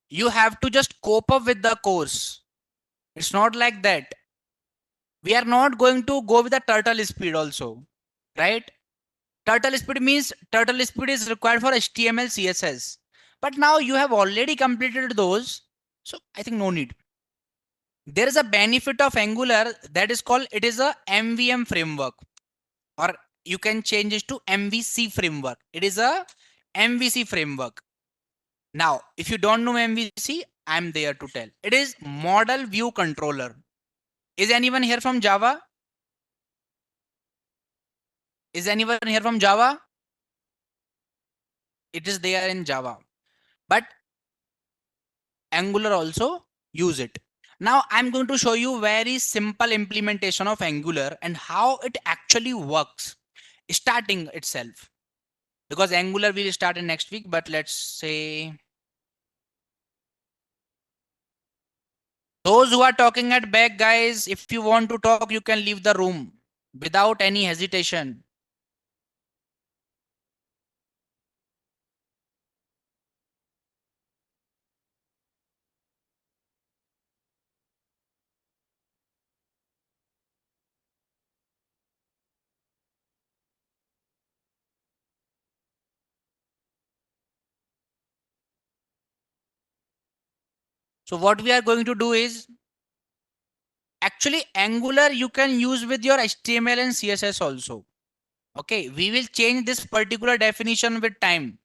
You have to just cope up with the course. It's not like that. We are not going to go with the turtle speed also, right? Turtle speed means turtle speed is required for HTML, CSS. But now you have already completed those. So I think no need. There is a benefit of Angular that is called, it is a MVM framework, or you can change it to MVC framework. It is a MVC framework. Now, if you don't know MVC, I'm there to tell. It is model view controller. Is anyone here from Java? Is anyone here from Java? It is there in Java, but Angular also use it. Now I'm going to show you very simple implementation of Angular and how it actually works starting itself, because Angular will start in next week. But let's say those who are talking at back, guys, if you want to talk, you can leave the room without any hesitation. So what we are going to do is, actually Angular you can use with your HTML and CSS also. Okay, we will change this particular definition with time.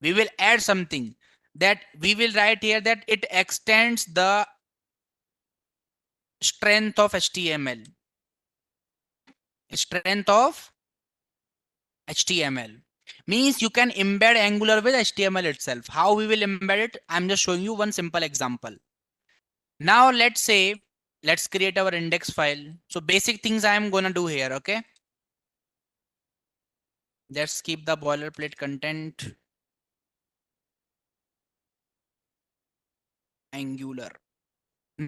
We will add something that we will write here, that it extends the strength of HTML. Strength of HTML means you can embed Angular with HTML itself. How we will embed it? I'm just showing you one simple example. Now let's say, let's create our index file. So basic things I am gonna do here. Okay, let's keep the boilerplate content Angular.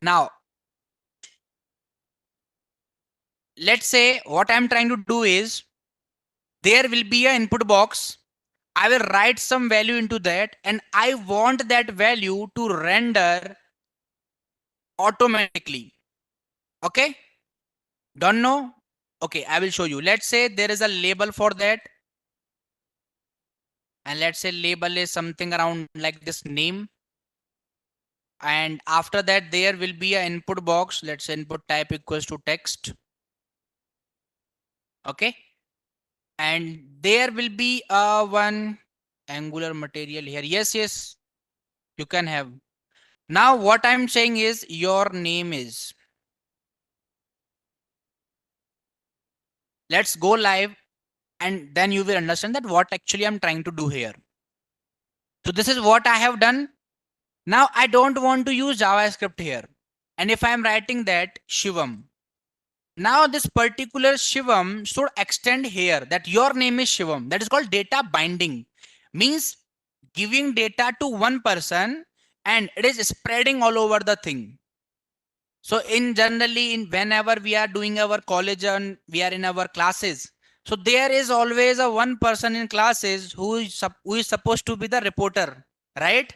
Now let's say what I'm trying to do is, there will be an input box. I will write some value into that, and I want that value to render automatically. Okay, don't know? Okay, I will show you. Let's say there is a label for that, and let's say label is something around like this name. And after that, there will be an input box. Let's say input type equals to text. Okay, and there will be a one Angular material here. Yes, yes, you can have. Now what I'm saying is your name is, let's go live, and then you will understand that what actually I'm trying to do here. So this is what I have done. Now I don't want to use JavaScript here. And if I'm writing that Shivam, now this particular Shivam should extend here that your name is Shivam. That is called data binding. Means giving data to one person and it is spreading all over the thing. So in generally, in whenever we are doing our college and we are in our classes, so there is always a one person in classes who is supposed to be the reporter, right?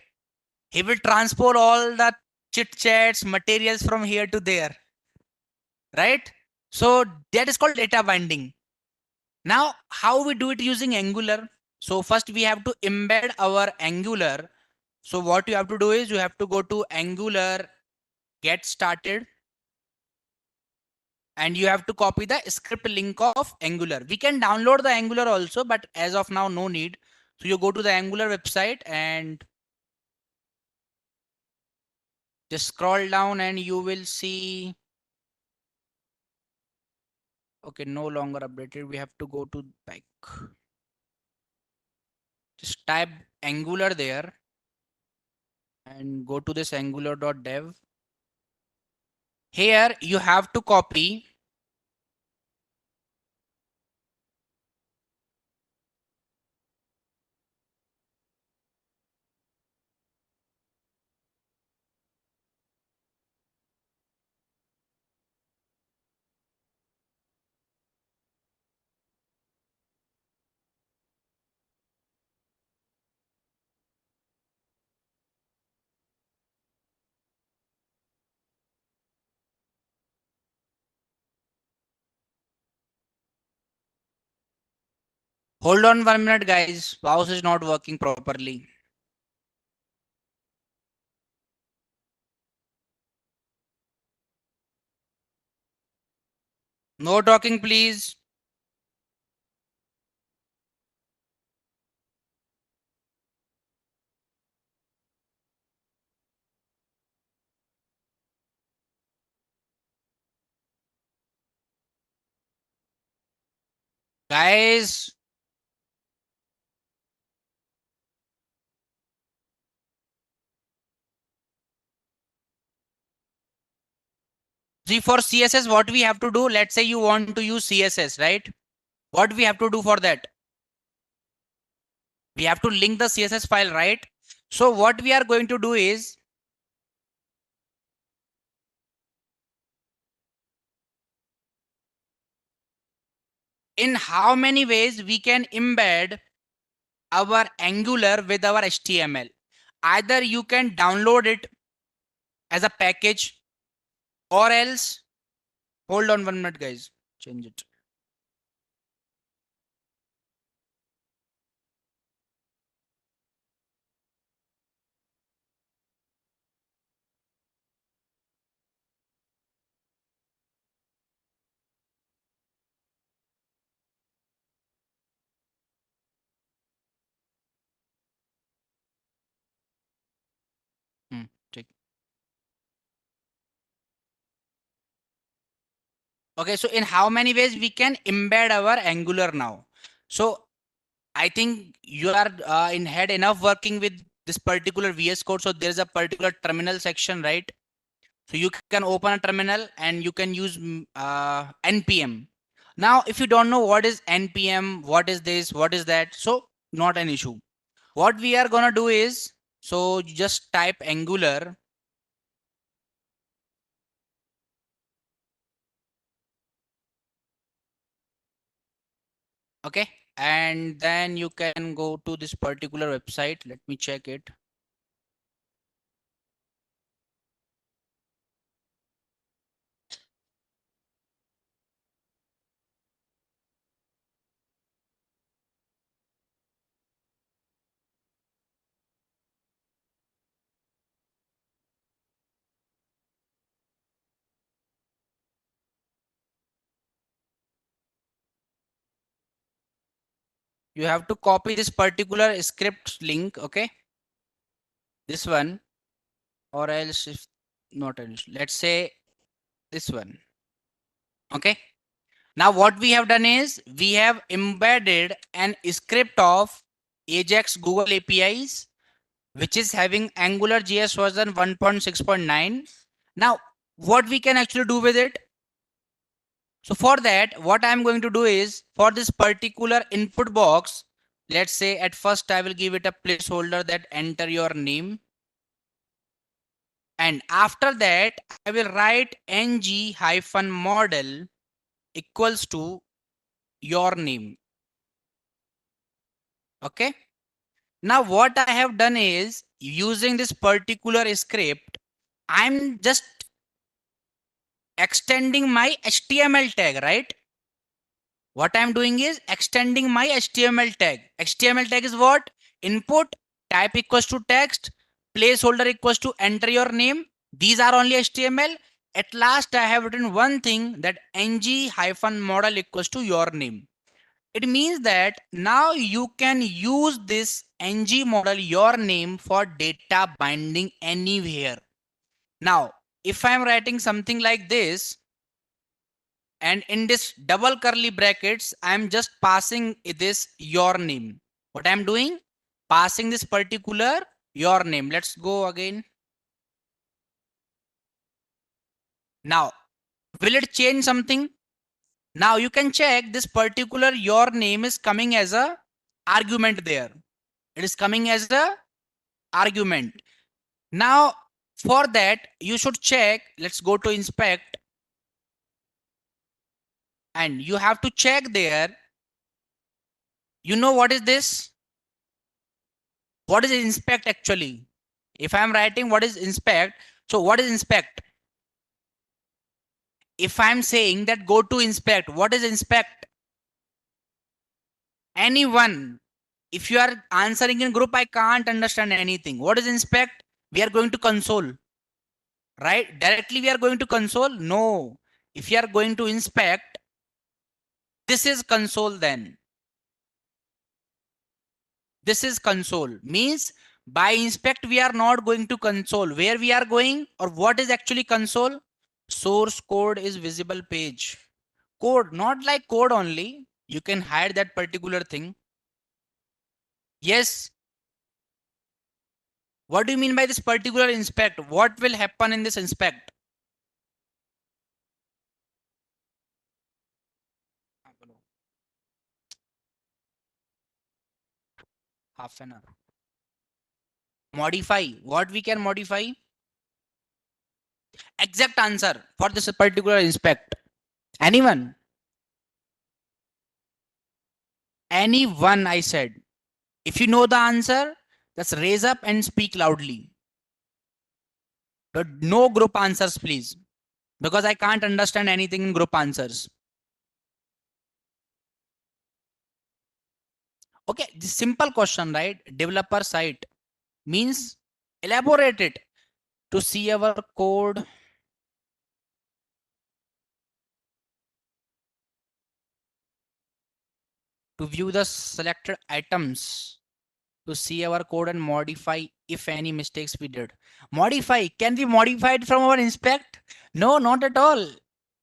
He will transport all the chit chats materials from here to there, right? So that is called data binding. Now how we do it using Angular? So first we have to embed our Angular. So what you have to do is you have to go to Angular get started, and you have to copy the script link of Angular. We can download the Angular also, but as of now, no need. So you go to the Angular website and just scroll down and you will see, okay, no longer updated. We have to go to back. Just type Angular there and go to this angular.dev. Here you have to copy. Hold on 1 minute, guys. Mouse is not working properly. No talking, please. Guys, see, for CSS, what we have to do, let's say you want to use CSS, right? What we have to do for that? We have to link the CSS file, right? So what we are going to do is, in how many ways we can embed our Angular with our HTML. Either you can download it as a package, or else, hold on 1 minute, guys. Change it. Take. Okay, so in how many ways we can embed our Angular now? So I think you are in head enough working with this particular VS Code. So there's a particular terminal section, right? So you can open a terminal and you can use npm. Now, if you don't know what is npm, what is this, what is that, so not an issue. What we are gonna do is, so you just type Angular. Okay, and then you can go to this particular website. Let me check it. You have to copy this particular script link. Okay, this one, or else if not an issue, let's say this one. Okay, now what we have done is we have embedded an script of Ajax Google APIs, which is having Angular JS version 1.6.9. Now, what we can actually do with it? So for that, what I'm going to do is, for this particular input box, let's say at first I will give it a placeholder that enter your name. And after that, I will write ng-model equals to your name. Okay. Now what I have done is, using this particular script, I'm just extending my HTML tag, right? What I'm doing is extending my HTML tag. HTML tag is what? Input, type equals to text, placeholder equals to enter your name. These are only HTML. At last, I have written one thing, that ng-model equals to your name. It means that now you can use this ng model, your name, for data binding anywhere. Now, if I'm writing something like this, and in this double curly brackets, I'm just passing this your name. What I'm doing? Passing this particular your name. Let's go again. Now, will it change something? Now you can check this particular your name is coming as a argument there. It is coming as a argument. Now, for that, you should check. Let's go to inspect. And you have to check there. You know what is this? What is inspect actually? If I'm writing what is inspect, so what is inspect? If I'm saying that go to inspect, what is inspect? Anyone. If you are answering in group, I can't understand anything. What is inspect? We are going to console, right? Directly we are going to console? No. If you are going to inspect, this is console then. This is console. Means by inspect, we are not going to console. Where we are going, or what is actually console? Source code is visible page. Code, not like code only. You can hide that particular thing. Yes. What do you mean by this particular inspect? What will happen in this inspect? Half an hour. Modify. What we can modify? Exact answer for this particular inspect. Anyone? Anyone, I said. If you know the answer, just raise up and speak loudly. But no group answers, please. Because I can't understand anything in group answers. Okay, this simple question, right? Developer site means elaborate it to see our code. To view the selected items, to see our code and modify if any mistakes we did. Modify, can be modified from our inspect? No, not at all.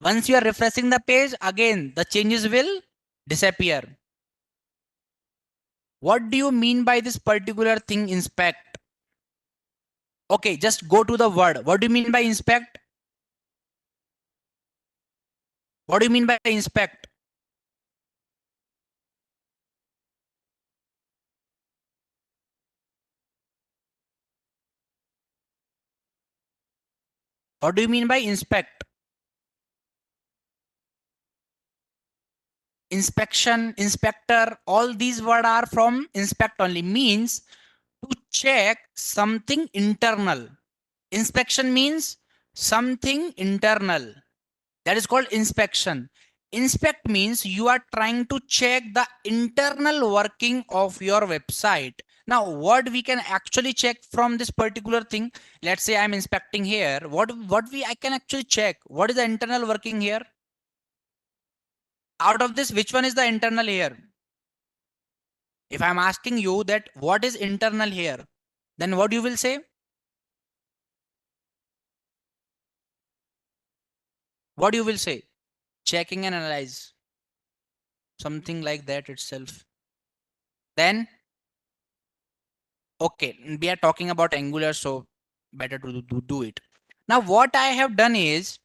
Once you are refreshing the page, again, the changes will disappear. What do you mean by this particular thing inspect? Okay, just go to the word. What do you mean by inspect? What do you mean by inspect? What do you mean by inspect? Inspection, inspector, all these words are from inspect only, means to check something internal. Inspection means something internal. That is called inspection. Inspect means you are trying to check the internal working of your website. Now, what we can actually check from this particular thing? Let's say I'm inspecting here. What I can actually check? What is the internal working here? Out of this, which one is the internal here? If I'm asking you that what is internal here, then what you will say? What you will say? Checking and analyze. Something like that itself. Then, okay, we are talking about Angular, so better to do it. Now, what I have done is,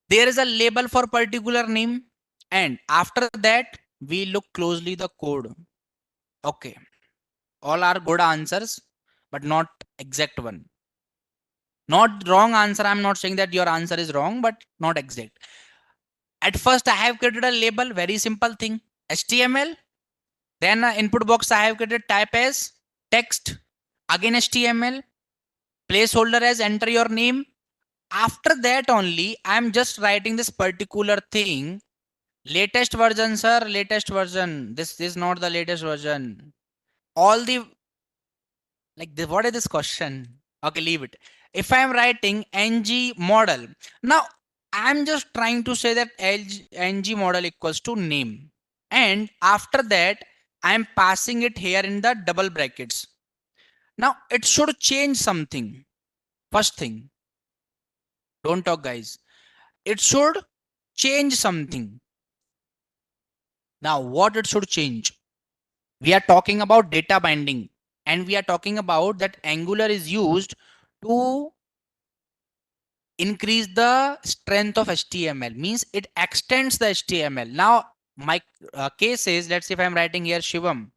there is a label for particular name, and after that, we look closely the code. Okay, all are good answers, but not exact one. Not wrong answer. I'm not saying that your answer is wrong, but not exact. At first, I have created a label, very simple thing, HTML. Then input box, I have created type as text, again HTML, placeholder as enter your name. After that only, I'm just writing this particular thing. Latest version, sir, latest version. This is not the latest version. All the, like, what is this question? Okay, leave it. If I'm writing ng model, now I'm just trying to say that ng model equals to name. And after that, I'm passing it here in the double brackets. Now it should change something. First thing, don't talk, guys. It should change something. Now, what it should change? We are talking about data binding, and we are talking about that Angular is used to increase the strength of HTML, means it extends the HTML. Now, my case is, let's say if I'm writing here Shivam,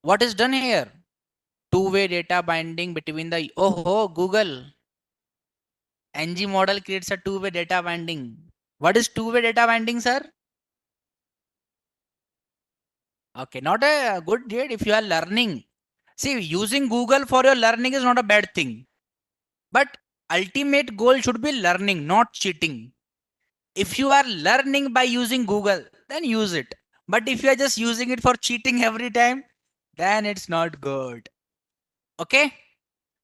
what is done here? Two-way data binding between the, oh, Google, ng model creates a two-way data binding. What is two-way data binding, sir? Okay, not a good date if you are learning. See, using Google for your learning is not a bad thing. But ultimate goal should be learning, not cheating. If you are learning by using Google, then use it. But if you are just using it for cheating every time, then it's not good. Okay?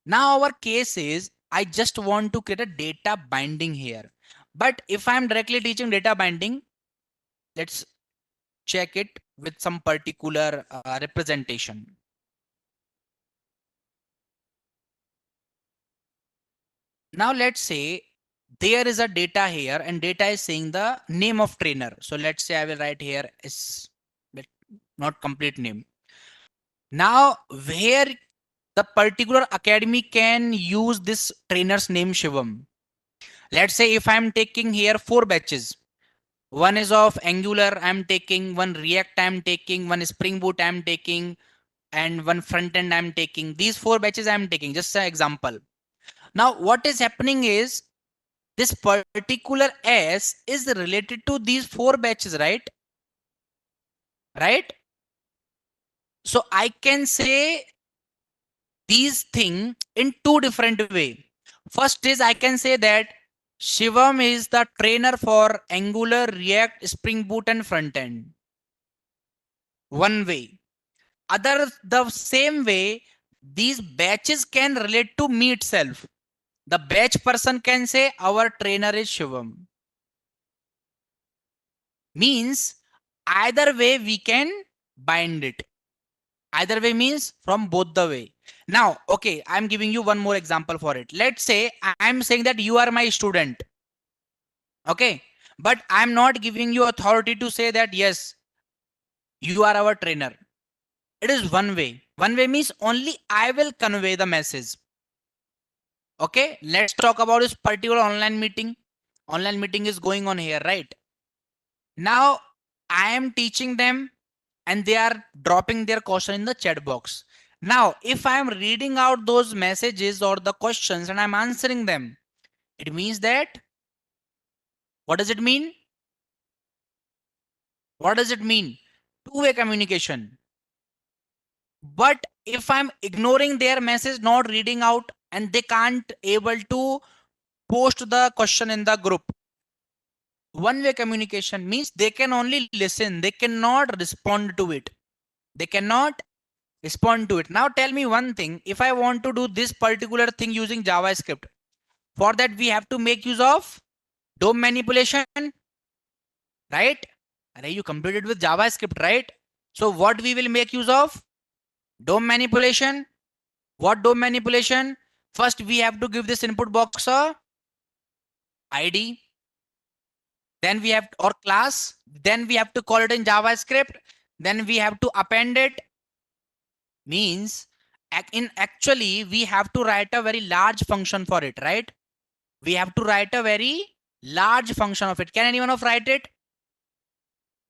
Now our case is, I just want to create a data binding here. But if I'm directly teaching data binding, let's check it with some particular representation. Now let's say there is a data here and data is saying the name of trainer. So let's say I will write here is not complete name. Now where the particular academy can use this trainer's name Shivam. Let's say if I'm taking here 4 batches. One is of Angular I'm taking, one React I'm taking, one Spring Boot I'm taking, and one front end I'm taking. These 4 batches I'm taking, just an example. Now what is happening is this particular S is related to these 4 batches, right? Right? So I can say these things in 2 different way. First is I can say that Shivam is the trainer for Angular, React, Spring Boot, and front end. One way. Other the same way, these batches can relate to me itself. The batch person can say our trainer is Shivam. Means either way we can bind it. Either way means from both the way. Now, okay, I'm giving you one more example for it. Let's say I'm saying that you are my student. Okay. But I'm not giving you authority to say that, yes, you are our trainer. It is one way. One way means only I will convey the message. Okay. Let's talk about this particular online meeting. Online meeting is going on here, right? Now, I am teaching them and they are dropping their question in the chat box. Now, if I am reading out those messages or the questions and I'm answering them, it means that, what does it mean? What does it mean? Two-way communication. But if I'm ignoring their message, not reading out, and they can't able to post the question in the group, one-way communication means they can only listen. They cannot respond to it. They cannot respond to it. Now tell me one thing. If I want to do this particular thing using JavaScript, for that we have to make use of DOM manipulation, right? Array, you completed with JavaScript, right? So what we will make use of? DOM manipulation. What DOM manipulation? First we have to give this input box a ID. Then we have or class. Then we have to call it in JavaScript. Then we have to append it. Means in actually we have to write a very large function for it, right? We have to write a very large function of it. Can anyone of write it?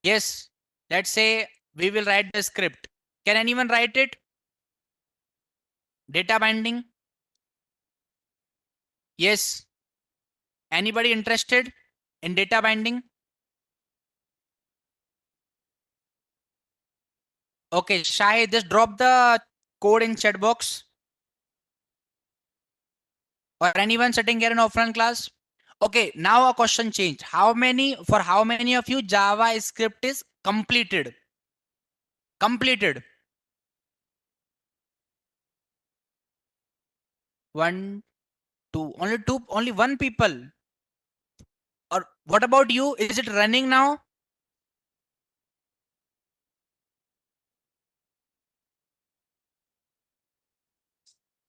Yes. Let's say we will write the script. Can anyone write it? Data binding. Yes. Anybody interested in data binding? Okay, Shahid, just drop the code in chat box. Or anyone sitting here in offline class? Okay, now a question changed. How many of you JavaScript is completed? Completed. One, two, only one people. Or what about you? Is it running now?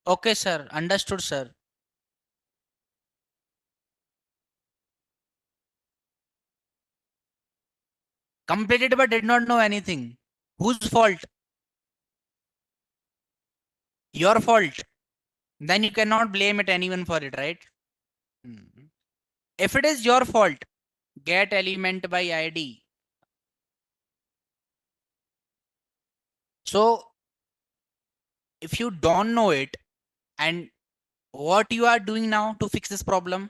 Okay, sir. Understood, sir. Completed but did not know anything. Whose fault? Your fault. Then you cannot blame it anyone for it, right? If it is your fault, get element by ID. So if you don't know it, and what you are doing now to fix this problem?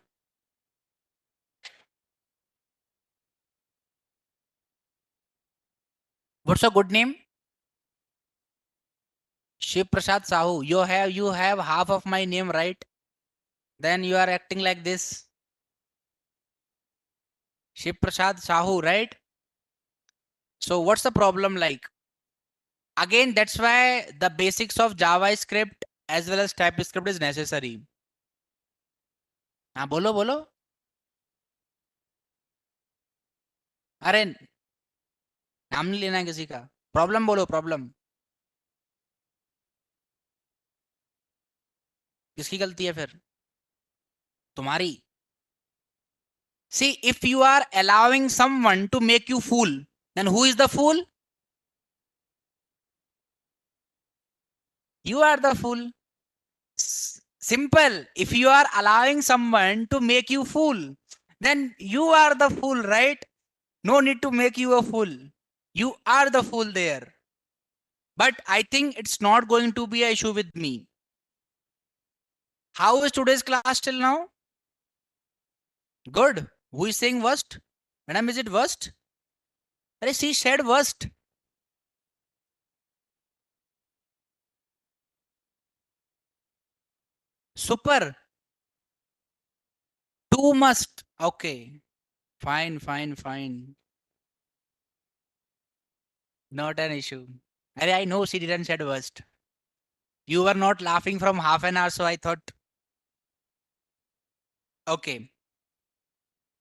What's your good name? Shiv Prasad Sahu. You have half of my name, right? Then you are acting like this. Shiv Prasad Sahu, right? So what's the problem like? Again, that's why the basics of JavaScript as well as TypeScript is necessary. हाँ बोलो बोलो. अरे नाम नहीं लेना है किसी का. प्रॉब्लम बोलो प्रॉब्लम. किसकी गलती है फिर? तुम्हारी. See, if you are allowing someone to make you fool, then who is the fool? You are the fool. Simple. If you are allowing someone to make you fool, then you are the fool, right? No need to make you a fool. You are the fool there. But I think it's not going to be an issue with me. How is today's class till now? Good. Who is saying worst? Madam, is it worst? She said worst. Super. Too must. Okay. Fine, fine, fine. Not an issue. I know she didn't said worst. You were not laughing from half an hour, so I thought, okay.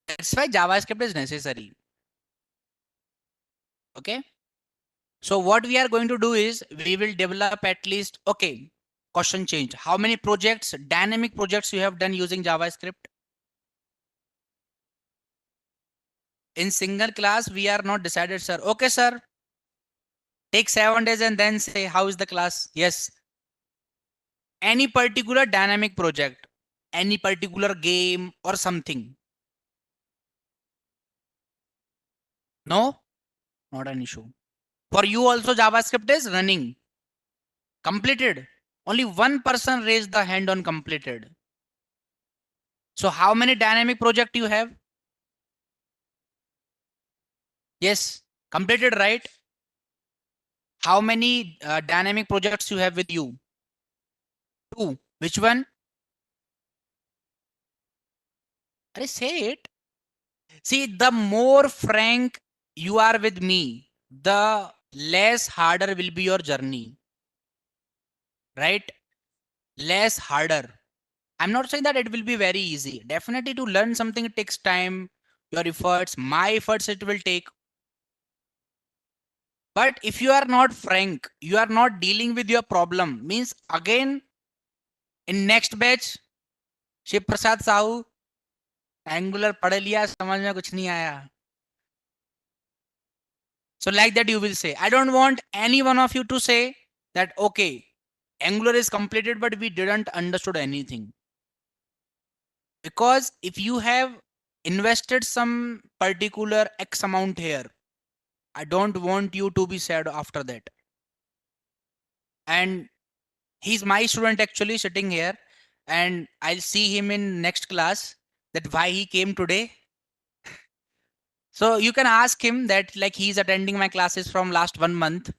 That's why JavaScript is necessary. Okay. So what we are going to do is we will develop at least, okay, question change. How many projects, dynamic projects you have done using JavaScript? In single class, we are not decided, sir. Okay, sir. Take 7 days and then say, how is the class? Yes. Any particular dynamic project, any particular game or something. No, not an issue. For you also JavaScript is running. Completed. Only one person raised the hand on completed. So how many dynamic project you have? Yes, completed, right? How many dynamic projects you have with you? 2. Which one? Say it. See, the more frank you are with me, the less harder will be your journey. Right? Less harder. I'm not saying that it will be very easy. Definitely to learn something, it takes time, your efforts, my efforts, it will take. But if you are not frank, you are not dealing with your problem, means again, in next batch, Shiv Prasad Sahu Angular पढ़ लिया समझ में कुछ नहीं आया. So like that you will say. I don't want any one of you to say that okay, Angular is completed but we didn't understood anything. Because if you have invested some particular X amount here, I don't want you to be sad after that. And he's my student actually sitting here, and I'll see him in next class that why he came today. So you can ask him that like he's attending my classes from last 1 month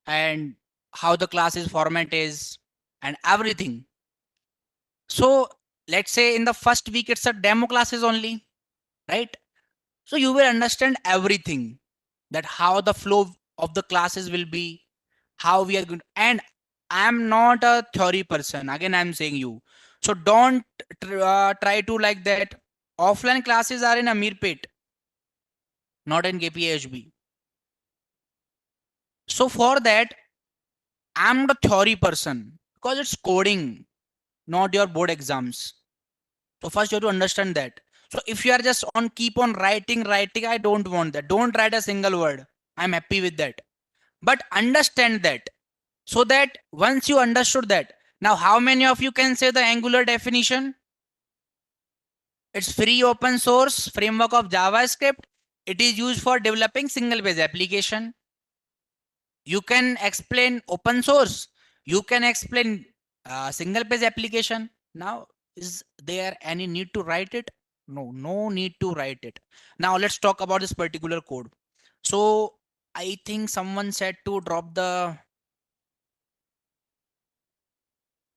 and how the classes format is and everything. So let's say in the first week it's a demo classes only, right? So you will understand everything, that how the flow of the classes will be, how we are going. And I'm not a theory person. Again, I'm saying you. So don't try to like that. Offline classes are in Amirpet, not in KPHB. So for that, I'm the theory person because it's coding, not your board exams. So first you have to understand that. So if you are just on keep on writing, I don't want that. Don't write a single word. I'm happy with that. But understand that. So that once you understood that, now how many of you can say the Angular definition? It's free open source framework of JavaScript. It is used for developing single page application. You can explain open source. You can explain single page application. Now, is there any need to write it? No, no need to write it. Now let's talk about this particular code. So I think someone said to drop the,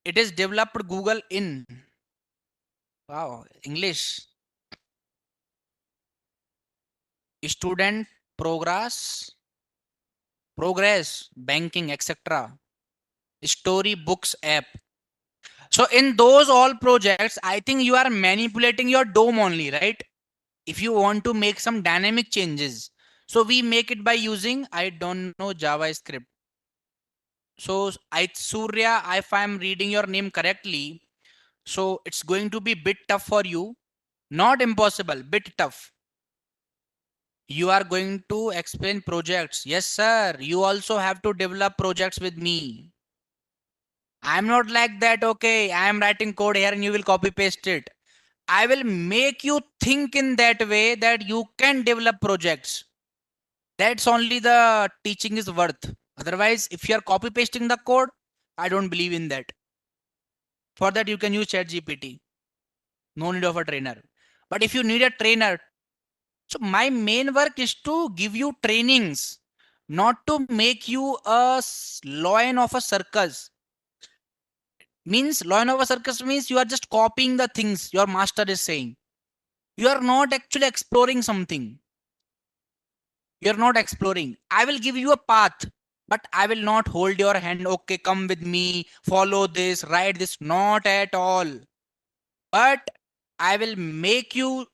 it is developed Google in, wow, English, student progress, banking, etc. Story books app. So in those all projects, I think you are manipulating your DOM only, right? If you want to make some dynamic changes. So we make it by using, I don't know, JavaScript. So I Surya, if I'm reading your name correctly, so it's going to be bit tough for you. Not impossible, bit tough. You are going to explain projects. Yes, sir. You also have to develop projects with me. I'm not like that. Okay, I am writing code here and you will copy paste it. I will make you think in that way that you can develop projects. That's only the teaching is worth. Otherwise, if you are copy pasting the code, I don't believe in that. For that, you can use ChatGPT. No need of a trainer. But if you need a trainer, so my main work is to give you trainings, not to make you a lion of a circus. Means lion of a circus means you are just copying the things your master is saying. You are not actually exploring something. You're not exploring. I will give you a path, but I will not hold your hand. Okay, come with me, follow this, write this. Not at all. But I will make you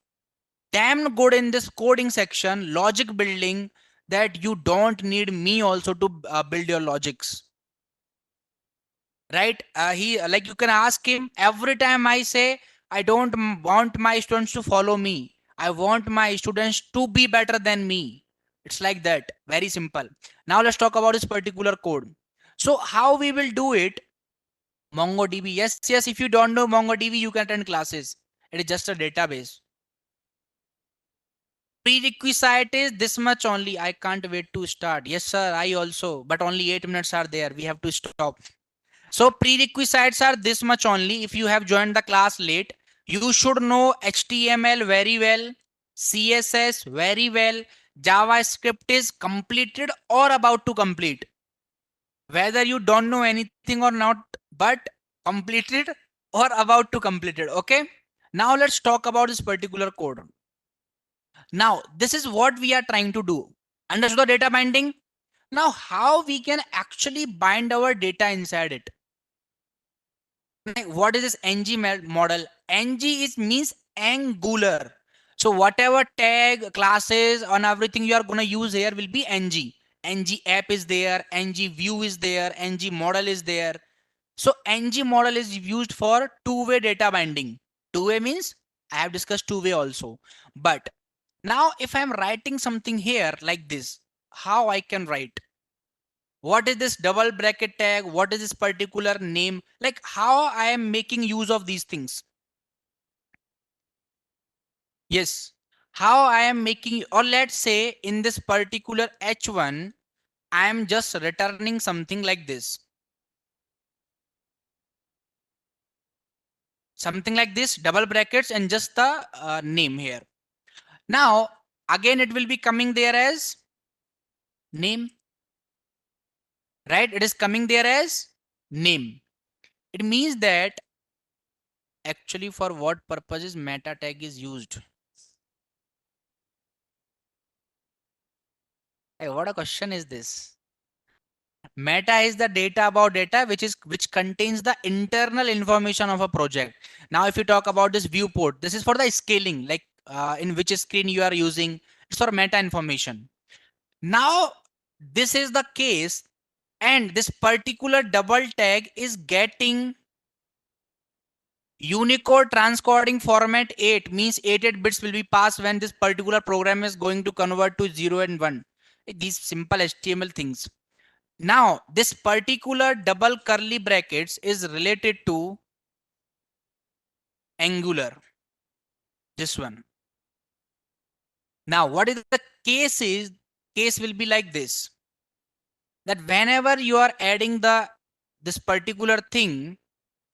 damn good in this coding section, logic building, that you don't need me also to build your logics. Right? He like you can ask him every time I say I don't want my students to follow me. I want my students to be better than me. It's like that. Very simple. Now let's talk about this particular code. So how we will do it? MongoDB. Yes, yes. If you don't know MongoDB, you can attend classes. It is just a database. Prerequisite is this much only. I can't wait to start. Yes, sir. I also. But only 8 minutes are there. We have to stop. So prerequisites are this much only. If you have joined the class late, you should know HTML very well, CSS very well, JavaScript is completed or about to complete. Whether you don't know anything or not, but completed or about to complete it. Okay. Now let's talk about this particular code. Now this is what we are trying to do. Understood the data binding? Now how we can actually bind our data inside it? What is this ng model? Ng is means angular. So whatever tag classes on everything you are going to use here will be ng. Ng app is there, ng view is there, ng model is there. So ng model is used for two-way data binding. Two-way means I have discussed two-way also. But now if I'm writing something here like this, how I can write? What is this double bracket tag? What is this particular name? Like how I am making use of these things? Yes, how I am making, or let's say in this particular h1 I am just returning something like this, something like this, double brackets and just the name here. Now again it will be coming there as name, right? It is coming there as name. It means that actually for what purposes meta tag is used? Hey, what a question is this? Meta is the data about data which contains the internal information of a project. Now if you talk about this viewport, this is for the scaling, like in which screen you are using. It's for meta information. Now this is the case, and this particular double tag is getting Unicode transcoding format 8, means 88 bits will be passed when this particular program is going to convert to 0 and 1. These simple HTML things. Now this particular double curly brackets is related to Angular, this one. Now what is the case is, case will be like this, that whenever you are adding this particular thing,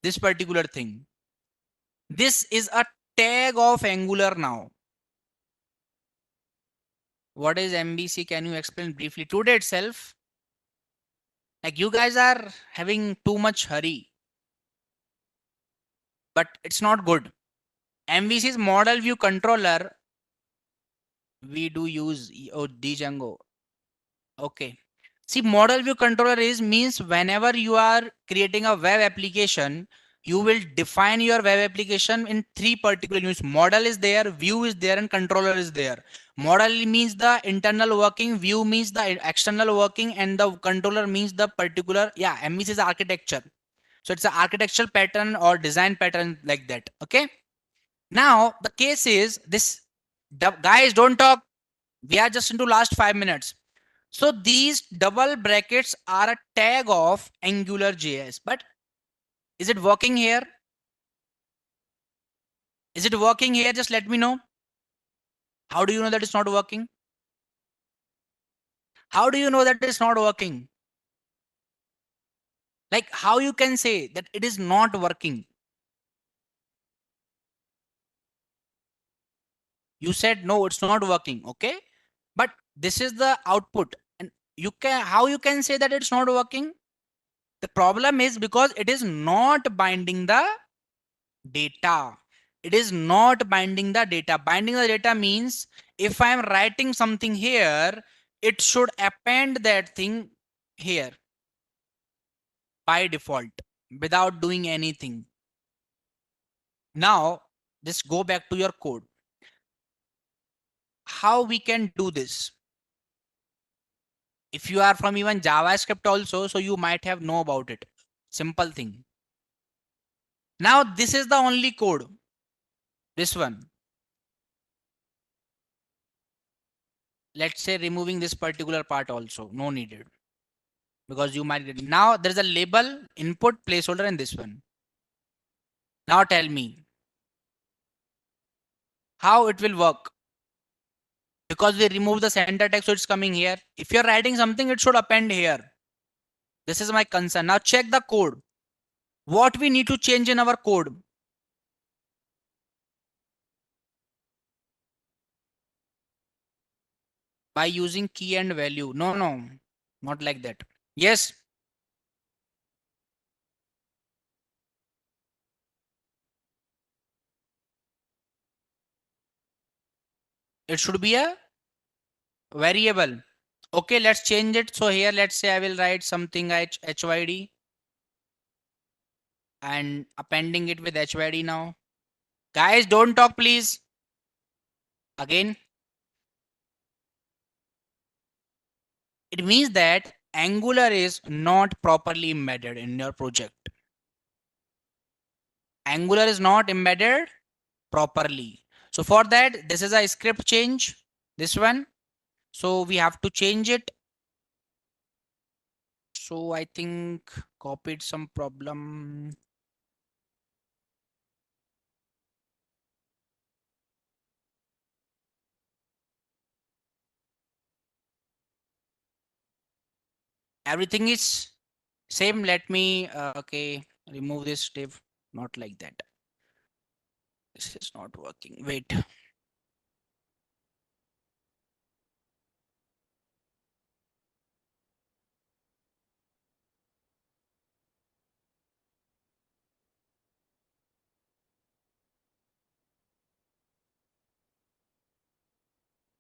this is a tag of Angular. Now what is MVC? Can you explain briefly? Today itself, like you guys are having too much hurry, but it's not good. MVC's model view controller, we do use Django. Okay. See, model view controller is means whenever you are creating a web application, you will define your web application in three particular units. Model is there, view is there, and controller is there. Model means the internal working, view means the external working, and the controller means the particular, yeah, MVC is architecture. So it's an architectural pattern or design pattern like that. Okay. Now the case is this, guys don't talk. We are just into last 5 minutes. So these double brackets are a tag of Angular JS, but is it working here? Is it working here? Just let me know. How do you know that it's not working? How do you know that it's not working? Like how you can say that it is not working? You said no, it's not working. Okay, but this is the output, and you can, how you can say that it's not working? The problem is because it is not binding the data. It is not binding the data. Binding the data means if I am writing something here, it should append that thing here by default without doing anything. Now just go back to your code. How we can do this? If you are from even JavaScript also, so you might have know about it. Simple thing. Now this is the only code. This one. Let's say removing this particular part also. No needed. Because you might, now there's a label, input, placeholder, and this one. Now tell me how it will work. Because we remove the center text, so it's coming here. If you're writing something, it should append here. This is my concern. Now check the code. What we need to change in our code? By using key and value. No, no, not like that. Yes. It should be a variable. Okay, let's change it. So here, let's say I will write something HYD and appending it with HYD now. Guys, don't talk, please. Again, it means that Angular is not properly embedded in your project. Angular is not embedded properly. So for that, this is a script change, this one. So we have to change it. So I think copied some problem. Everything is same. Let me, okay, remove this div. Not like that. This is not working. Wait.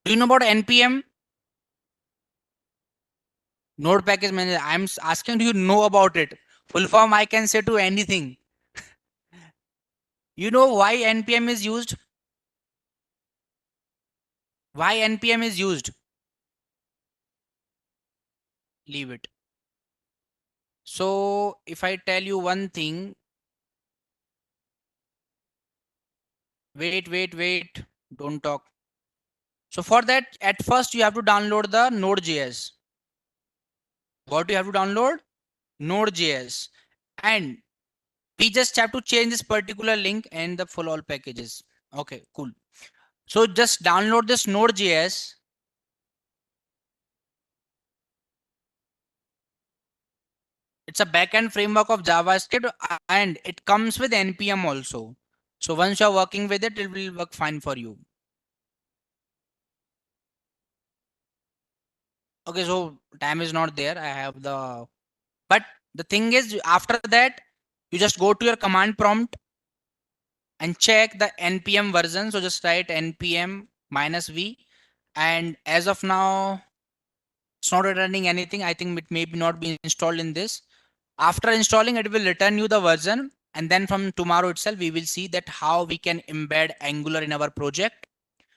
Do you know about NPM? Node Package Manager. I'm asking, do you know about it? Full form I can say to anything. You know why NPM is used? Why NPM is used? Leave it. So if I tell you one thing, wait, don't talk. So for that, at first you have to download the Node.js. What do you have to download? Node.js. And we just have to change this particular link and the full all packages. Okay, cool. So just download this Node.js. It's a backend framework of JavaScript and it comes with NPM also. So once you're working with it, it will work fine for you. Okay, so time is not there. I have the, but the thing is after that, you just go to your command prompt and check the npm version. So just write npm -v, and as of now, it's not returning anything. I think it may be not be installed in this. After installing, it will return you the version, and then from tomorrow itself, we will see that how we can embed Angular in our project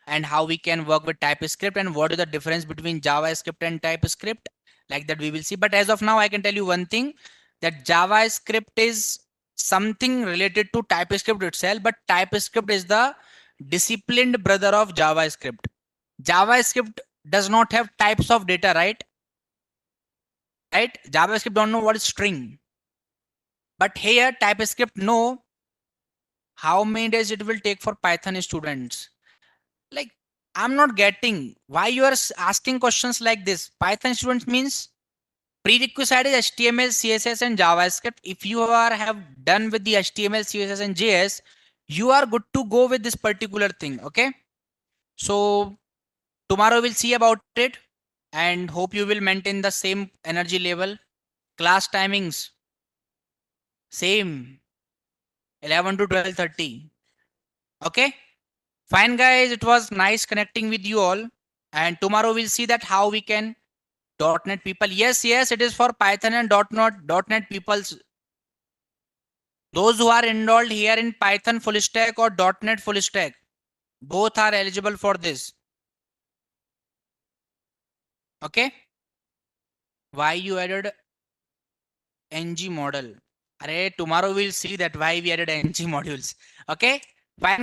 and how we can work with TypeScript and what is the difference between JavaScript and TypeScript. Like that we will see. But as of now, I can tell you one thing, that JavaScript is something related to TypeScript itself, but TypeScript is the disciplined brother of JavaScript. JavaScript does not have types of data, right? Right? JavaScript don't know what is string. But here TypeScript know how many days it will take for Python students. Like, I'm not getting why you are asking questions like this. Python students means prerequisite is HTML, CSS, and JavaScript. If you have done with the HTML, CSS, and JS, you are good to go with this particular thing. Okay. So tomorrow we'll see about it, and hope you will maintain the same energy level. Class timings same, 11 to 12:30. Okay. Fine, guys. It was nice connecting with you all, and tomorrow we'll see that how we can .NET people. Yes, it is for Python and .NET peoples. Those who are enrolled here in Python full stack or .NET full stack, both are eligible for this. Okay. Why you added NG model? Tomorrow we'll see that why we added NG modules. Okay. Fine.